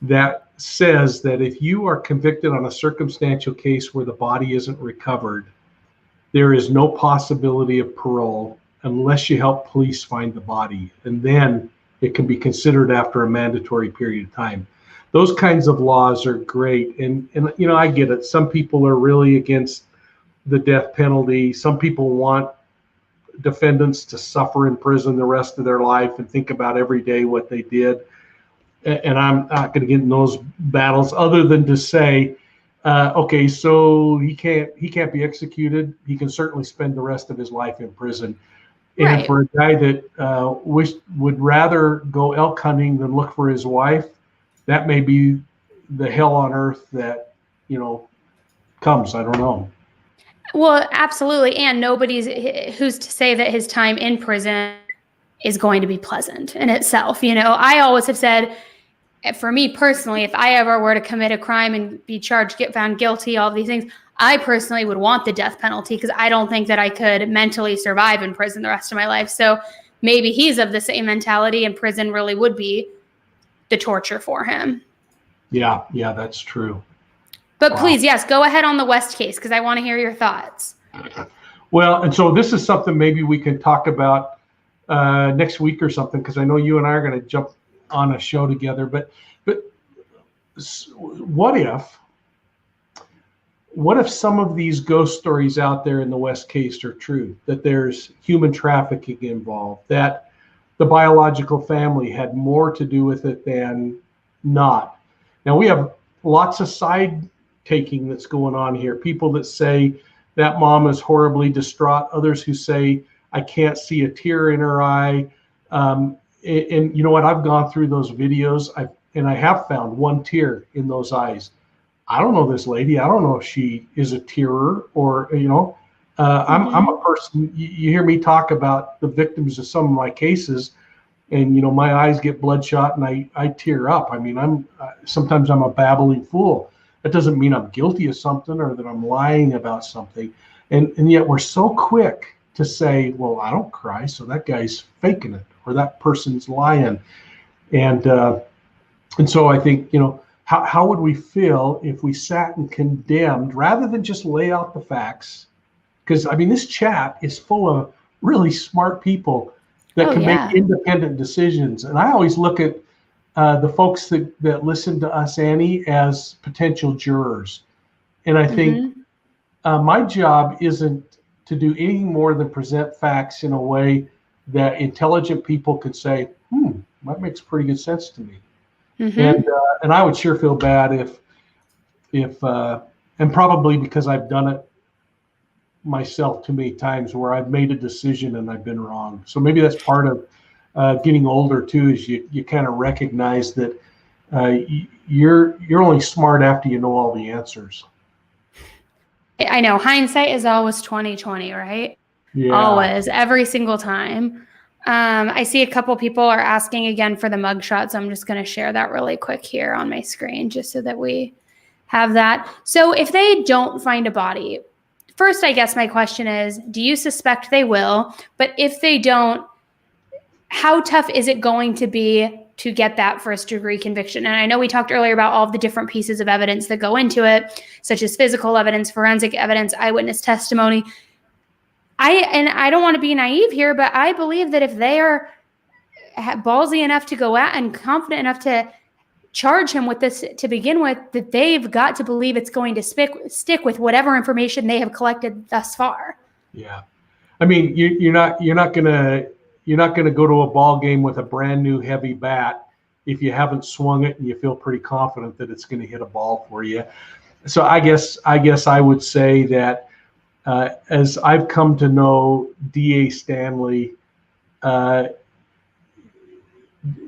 that says that if you are convicted on a circumstantial case where the body isn't recovered, there is no possibility of parole unless you help police find the body. And then it can be considered after a mandatory period of time. those kinds of laws are great. And you know, I get it. Some people are really against the death penalty. Some people want defendants to suffer in prison the rest of their life and think about every day what they did. And I'm not going to get in those battles other than to say, okay, so he can't be executed. He can certainly spend the rest of his life in prison. And Right. for a guy that would rather go elk hunting than look for his wife, that may be the hell on earth that, you know, comes. I don't know. Well, absolutely. And who's to say that his time in prison is going to be pleasant in itself. You know, I always have said, for me personally, if I ever were to commit a crime and be charged, get found guilty, all of these things, I personally would want the death penalty because I don't think that I could mentally survive in prison the rest of my life. So maybe he's of the same mentality and prison really would be the torture for him. Yeah, that's true. But Wow. please, yes, go ahead on the West case because I want to hear your thoughts. Well, and so this is something maybe we can talk about next week or something, because I know you and I are going to jump on a show together. But what if some of these ghost stories out there in the West case are true? That there's human trafficking involved, that the biological family had more to do with it than not. Now we have lots of side taking that's going on here. People that say that mom is horribly distraught. Others who say, I can't see a tear in her eye. And you know what? I've gone through those videos and I have found one tear in those eyes. I don't know this lady. I don't know if she is a tearer or, you know, I'm a person, you hear me talk about the victims of some of my cases, and, you know, my eyes get bloodshot and I tear up. I mean, sometimes I'm a babbling fool. That doesn't mean I'm guilty of something or that I'm lying about something. And yet we're so quick to say, well, I don't cry, so that guy's faking it or that person's lying. And so I think, you know, how would we feel if we sat and condemned rather than just lay out the facts? Because, I mean, this chat is full of really smart people that can make independent decisions. And I always look at the folks that listen to us, Annie, as potential jurors. And I think my job isn't to do anything more than present facts in a way that intelligent people could say, that makes pretty good sense to me. And I would sure feel bad if and probably because I've done it myself too many times where I've made a decision and I've been wrong. So maybe that's part of getting older too, is you kind of recognize that you're only smart after you know all the answers. I know hindsight is always 20/20, right? Yeah. Always, every single time. I see a couple people are asking again for the mugshot, so I'm just going to share that really quick here on my screen just so that we have that. So if they don't find a body, first, I guess my question is, do you suspect they will? But if they don't, how tough is it going to be to get that first-degree conviction? And I know we talked earlier about all of the different pieces of evidence that go into it, such as physical evidence, forensic evidence, eyewitness testimony. I don't want to be naive here, but I believe that if they are ballsy enough to go out and confident enough to charge him with this to begin with, that they've got to believe it's going to stick with whatever information they have collected thus far. Yeah, I mean, you're not gonna go to a ball game with a brand new heavy bat if you haven't swung it and you feel pretty confident that it's going to hit a ball for you. So I guess I would say that as I've come to know DA Stanley,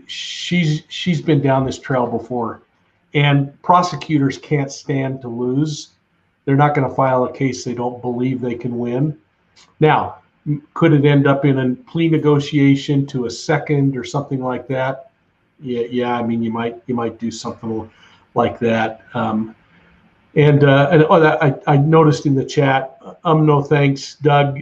she's been down this trail before, and prosecutors can't stand to lose. They're not going to file a case they don't believe they can win. Now, could it end up in a plea negotiation to a second or something like that? Yeah. I mean, you might do something like that. I noticed in the chat, no thanks, Doug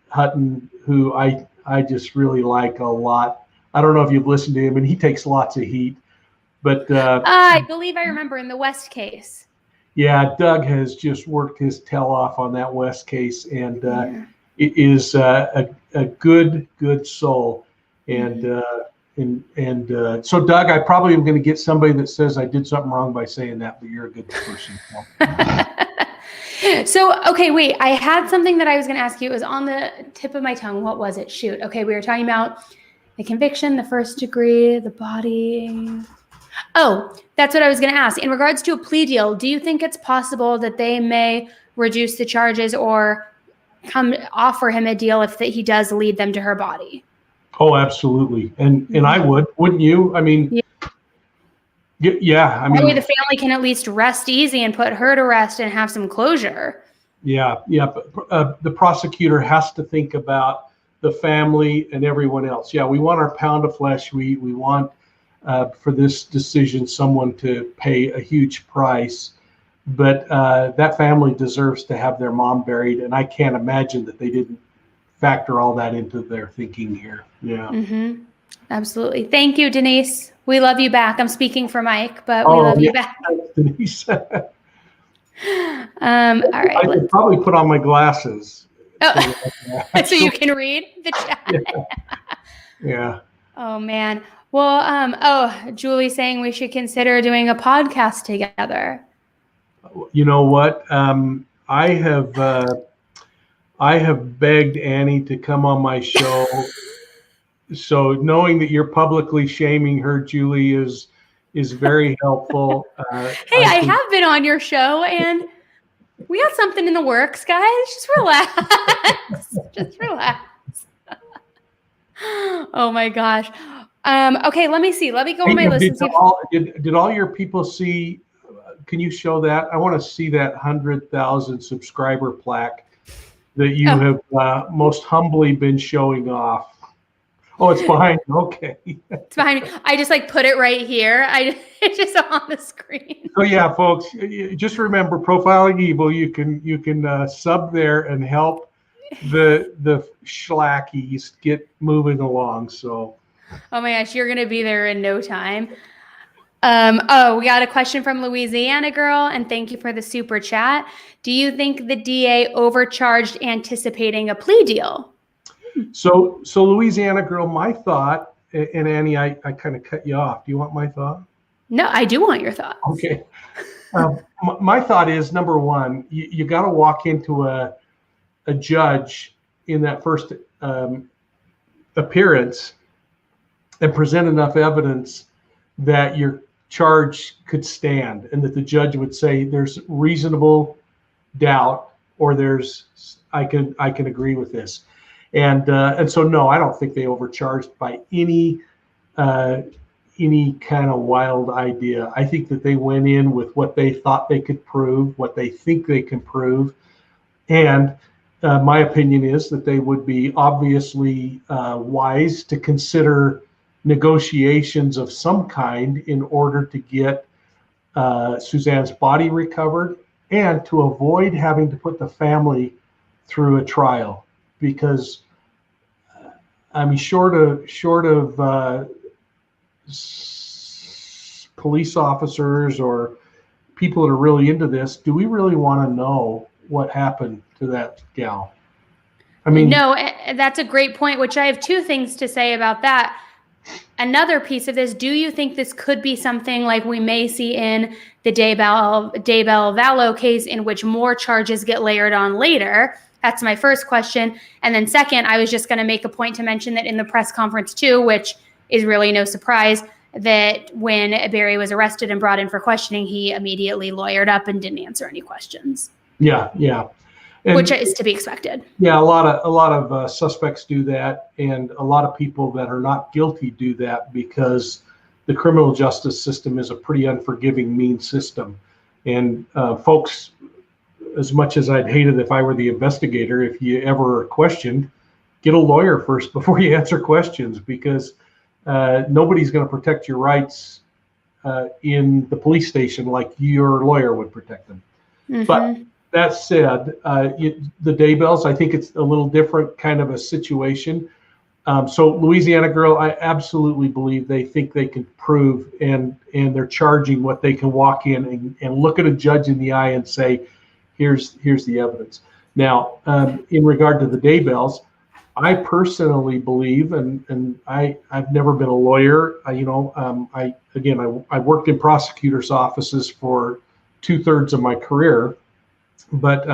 Hutton, who I just really like a lot. I don't know if you've listened to him, and he takes lots of heat. But I believe I remember in the West case. Yeah, Doug has just worked his tail off on that West case, and it is a good soul. And And so, Doug, I probably am going to get somebody that says I did something wrong by saying that, but you're a good person. So, okay, wait, I had something that I was going to ask you. It was on the tip of my tongue. What was it? Shoot. Okay, we were talking about the conviction, the first degree, the body. Oh, that's what I was going to ask. In regards to a plea deal, do you think it's possible that they may reduce the charges or offer him a deal if he does lead them to her body? Oh, absolutely. And I wouldn't you? I mean, yeah. I That way mean, the family can at least rest easy and put her to rest and have some closure. yeah. But the prosecutor has to think about the family and everyone else. Yeah, we want our pound of flesh. We want for this decision someone to pay a huge price, but that family deserves to have their mom buried, and I can't imagine that they didn't factor all that into their thinking here. Yeah. Mm-hmm. Absolutely. Thank you, Denise. We love you back. I'm speaking for Mike, but we love you back. Denise. All right. I could probably put on my glasses. Oh, so you can read the chat. Yeah. Oh man. Well, Julie's saying we should consider doing a podcast together. You know what? I have begged Annie to come on my show. So knowing that you're publicly shaming her, Julie, is very helpful. Hey, I have been on your show, and we got something in the works, guys. Just relax. Just relax. Oh my gosh. Okay, let me see. Let me go on my list and see. Did all your people see? Can you show that? I want to see that 100,000 subscriber plaque that you have most humbly been showing off. Oh, it's behind you. Okay. It's behind me. I just put it right here. It's just on the screen. So yeah, folks, just remember, Profiling Evil. You can sub there and help the schlackies get moving along. So. Oh my gosh, you're gonna be there in no time. We got a question from Louisiana Girl, and thank you for the super chat. Do you think the DA overcharged anticipating a plea deal? So Louisiana Girl, my thought, and Annie, I kind of cut you off. Do you want my thought? No, I do want your thoughts. Okay. My thought is, number one, you got to walk into a judge in that first appearance and present enough evidence that your charge could stand, and that the judge would say there's reasonable doubt, or I can agree with this. And so no, I don't think they overcharged by any kind of wild idea. I think that they went in with what they thought they could prove, what they think they can prove, and my opinion is that they would be obviously wise to consider negotiations of some kind in order to get Suzanne's body recovered and to avoid having to put the family through a trial. Because I mean, short of police officers or people that are really into this, do we really want to know what happened to that gal? I mean, no, that's a great point, which I have two things to say about that. Another piece of this, do you think this could be something like we may see in the Daybell Vallow case, in which more charges get layered on later? That's my first question. And then second, I was just going to make a point to mention that in the press conference too, which is really no surprise, that when Barry was arrested and brought in for questioning, he immediately lawyered up and didn't answer any questions. Yeah. And, which is to be expected. Yeah, a lot of suspects do that, and a lot of people that are not guilty do that because the criminal justice system is a pretty unforgiving, mean system. And folks, as much as I'd hate it if I were the investigator, if you ever are questioned, get a lawyer first before you answer questions, because nobody's going to protect your rights in the police station like your lawyer would protect them. Mm-hmm. But that said, the Daybells, I think it's a little different kind of a situation. So Louisiana Girl, I absolutely believe they think they can prove, and they're charging what they can walk in and look at a judge in the eye and say, here's the evidence. Now, in regard to the Daybells, I personally believe, and I've never been a lawyer. I worked in prosecutors' offices for 2/3 of my career, but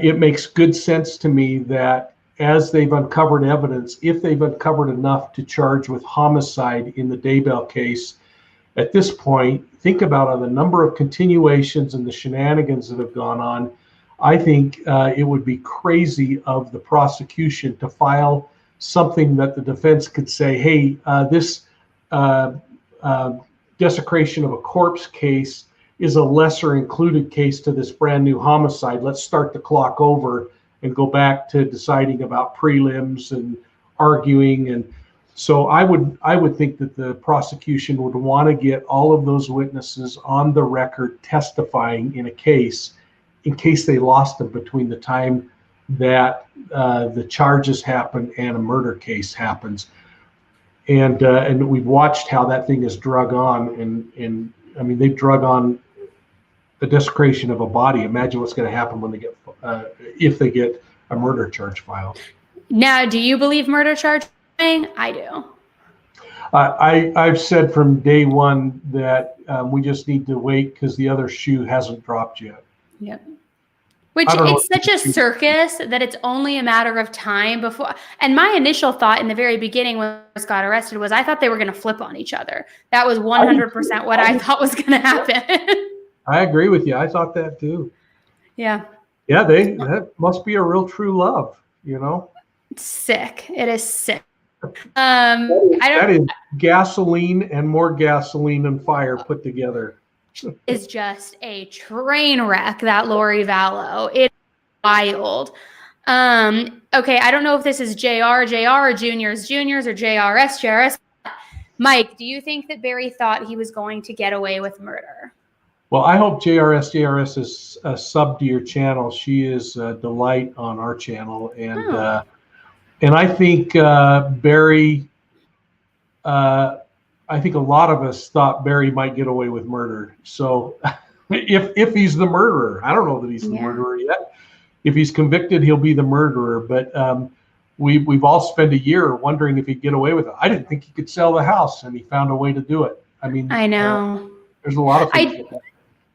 it makes good sense to me that as they've uncovered evidence, if they've uncovered enough to charge with homicide in the Daybell case, at this point, think about the number of continuations and the shenanigans that have gone on. I think it would be crazy of the prosecution to file something that the defense could say, hey, this desecration of a corpse case is a lesser included case to this brand new homicide. Let's start the clock over and go back to deciding about prelims and arguing. And so I would think that the prosecution would want to get all of those witnesses on the record testifying in a case in case they lost them between the time that the charges happen and a murder case happens. And we've watched how that thing is drug on, and I mean, they've drug on the desecration of a body. Imagine what's going to happen when they get if they get a murder charge filed. Now, do you believe murder charge? I do. I've said from day one that we just need to wait because the other shoe hasn't dropped yet. Yep. Which it's such a circus that it's only a matter of time before. And my initial thought in the very beginning when Chris got arrested was I thought they were going to flip on each other. That was 100% what I thought was going to happen. I agree with you. I thought that too. Yeah. Yeah, that must be a real true love, you know? It's sick. It is sick. That is gasoline and more gasoline and fire put together. Is just a train wreck, that Lori Vallow. It's wild. Okay, I don't know if this is JR or Juniors or JRS. Mike, do you think that Barry thought he was going to get away with murder? Well, I hope JRS is sub to your channel. She is a delight on our channel, and I think Barry. I think a lot of us thought Barry might get away with murder. So if he's the murderer, I don't know that he's the murderer yet. If he's convicted, he'll be the murderer. But we've all spent a year wondering if he'd get away with it. I didn't think he could sell the house, and he found a way to do it. I mean, I know. There's a lot of things.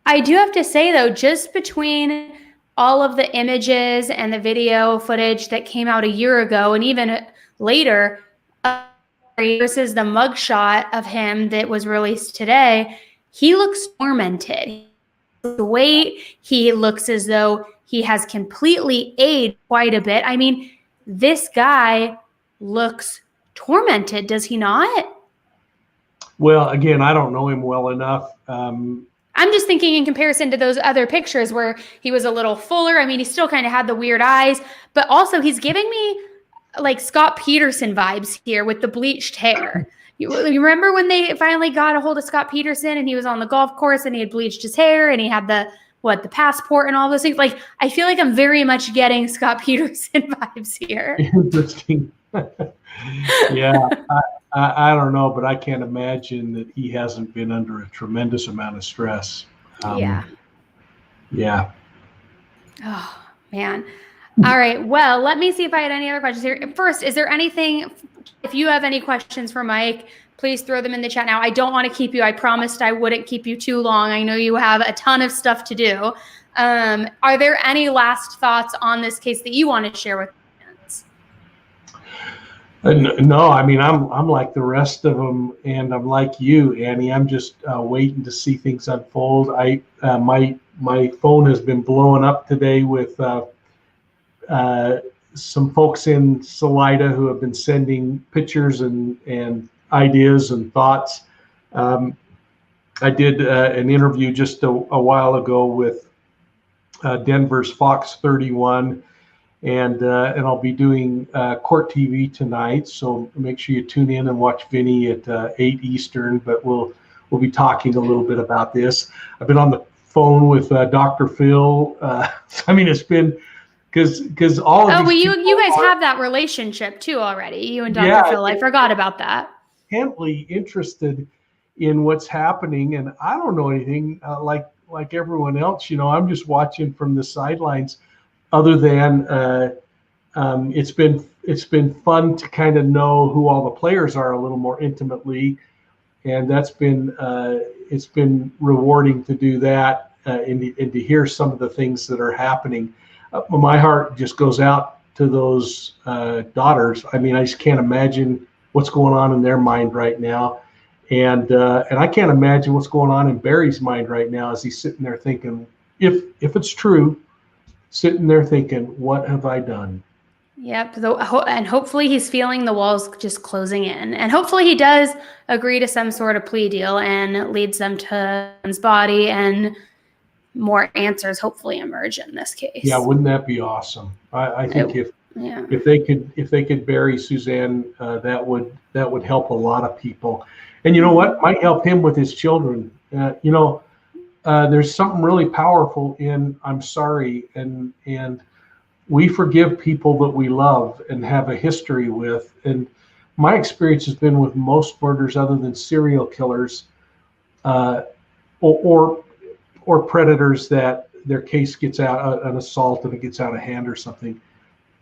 I do have to say, though, just between all of the images and the video footage that came out a year ago and even later, versus the mugshot of him that was released today, he looks tormented. The weight, he looks as though he has completely aged quite a bit. I mean, this guy looks tormented, does he not? Well, again, I don't know him well enough. I'm just thinking in comparison to those other pictures where he was a little fuller. I mean, he still kind of had the weird eyes, but also he's giving me like Scott Peterson vibes here with the bleached hair. You remember when they finally got a hold of Scott Peterson and he was on the golf course and he had bleached his hair and he had the passport and all those things? Like, I feel like I'm very much getting Scott Peterson vibes here. Interesting. Yeah, I don't know, but I can't imagine that he hasn't been under a tremendous amount of stress. Yeah. Oh, man. All right. Well, let me see if I had any other questions here. First, is there anything, if you have any questions for Mike, please throw them in the chat now. I don't want to keep you. I promised I wouldn't keep you too long. I know you have a ton of stuff to do. Are there any last thoughts on this case that you want to share with us? No, I mean, I'm like the rest of them, and I'm like you, Annie. I'm just waiting to see things unfold. My phone has been blowing up today with some folks in Salida who have been sending pictures and ideas and thoughts. I did an interview just a while ago with Denver's Fox 31, and I'll be doing Court TV tonight. So make sure you tune in and watch Vinny at 8 Eastern. But we'll be talking a little bit about this. I've been on the phone with Dr. Phil. I mean, it's been. Because all of these you guys have that relationship too already, you and Dr. Phil. I forgot about that. Intently interested in what's happening, and I don't know anything like everyone else. You know, I'm just watching from the sidelines. Other than it's been fun to kind of know who all the players are a little more intimately, and that's been it's been rewarding to do that and to hear some of the things that are happening. My heart just goes out to those daughters. I mean, I just can't imagine what's going on in their mind right now, and I can't imagine what's going on in Barry's mind right now as he's sitting there thinking, if it's true, sitting there thinking, what have I done? Yep. And hopefully he's feeling the walls just closing in. And hopefully he does agree to some sort of plea deal and leads them to his body, and more answers hopefully emerge in this case. Yeah, wouldn't that be awesome? I think if they could bury Suzanne, that would help a lot of people. And you know what? Might help him with his children. There's something really powerful in I'm sorry, and we forgive people that we love and have a history with. And my experience has been with most murders other than serial killers or predators that their case gets out, an assault, and it gets out of hand or something,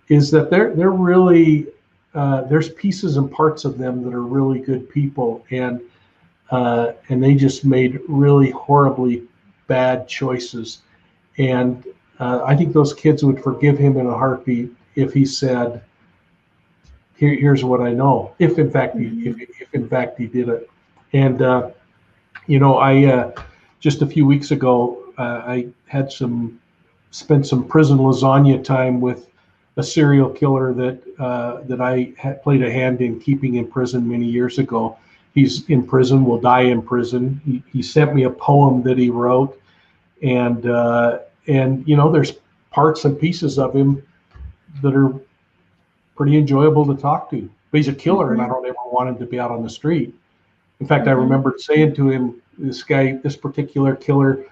is that they're really, there's pieces and parts of them that are really good people, and they just made really horribly bad choices. And I think those kids would forgive him in a heartbeat if he said, here's what I know, if in fact he did it. And I just a few weeks ago I had spent some prison lasagna time with a serial killer that I had played a hand in keeping in prison many years ago. He's in prison, will die in prison. He sent me a poem that he wrote, and there's parts and pieces of him that are pretty enjoyable to talk to. But he's a killer, and I don't ever want him to be out on the street. In fact, I remember saying to him, this particular killer,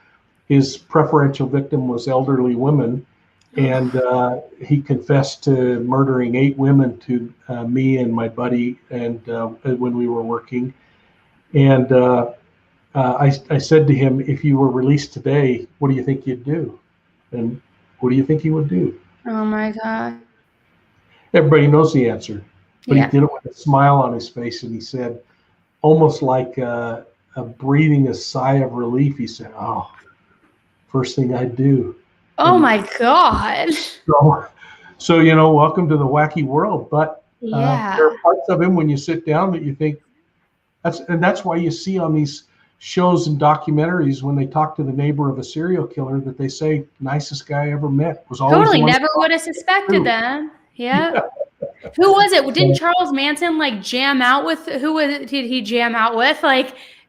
his preferential victim was elderly women, and he confessed to murdering 8 women to me and my buddy, and when we were working. And I said to him, if you were released today, what do you think you'd do? And what do you think he would do? Oh my God. Everybody knows the answer, but Yeah. he did it with a smile on his face, and he said, almost like breathing a sigh of relief, he said, oh, first thing I'd do. Oh my God. So welcome to the wacky world. But there are parts of him when you sit down that you think, that's why you see on these shows and documentaries when they talk to the neighbor of a serial killer that they say, nicest guy I ever met. Was always Totally never would have suspected them. Yeah. Who was it? Didn't Charles Manson jam out with, did he jam out with?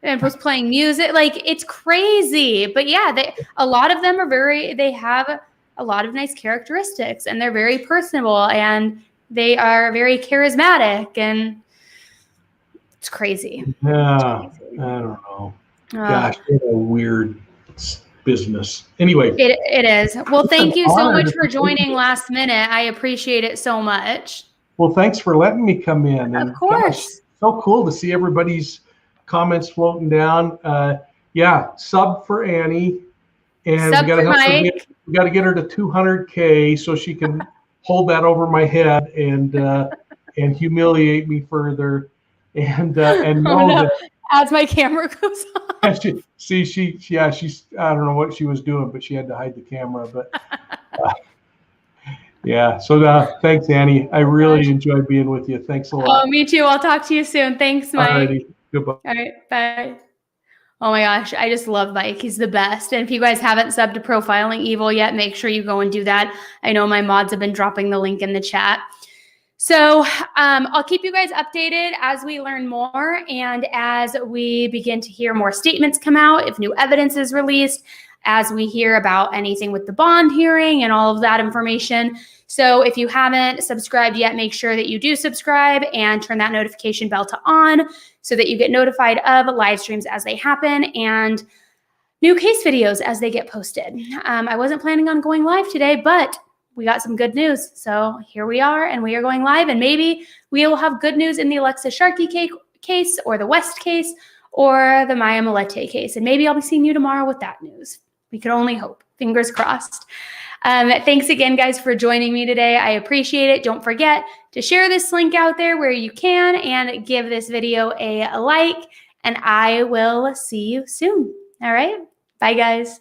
And was playing music. It's crazy. But yeah, a lot of them they have a lot of nice characteristics, and they're very personable, and they are very charismatic, and it's crazy. Yeah, it's crazy. I don't know. Gosh, it's a weird business. Anyway. It is. Well, thank you so much for joining last minute. I appreciate it so much. Well, thanks for letting me come in. Of course. Gosh, so cool to see everybody's comments floating down. Sub for Annie. And sub for Mike. We got to get her to 200K so she can hold that over my head and humiliate me further. And know that as my camera goes on. She's I don't know what she was doing, but she had to hide the camera. But So thanks, Annie. I really enjoyed being with you. Thanks a lot. Oh, me too. I'll talk to you soon. Thanks, Mike. Alrighty. Goodbye. All right. Bye. Oh my gosh, I just love Mike. He's the best. And if you guys haven't subbed to Profiling Evil yet, make sure you go and do that. I know my mods have been dropping the link in the chat. So I'll keep you guys updated as we learn more and as we begin to hear more statements come out, if new evidence is released, as we hear about anything with the bond hearing and all of that information. So if you haven't subscribed yet, make sure that you do subscribe and turn that notification bell to on so that you get notified of live streams as they happen and new case videos as they get posted. I wasn't planning on going live today, but we got some good news. So here we are, and we are going live, and maybe we will have good news in the Alexa Sharkey case or the West case or the Maya Malete case. And maybe I'll be seeing you tomorrow with that news. We can only hope. Fingers crossed. Thanks again, guys, for joining me today. I appreciate it. Don't forget to share this link out there where you can and give this video a like, and I will see you soon. All right. Bye, guys.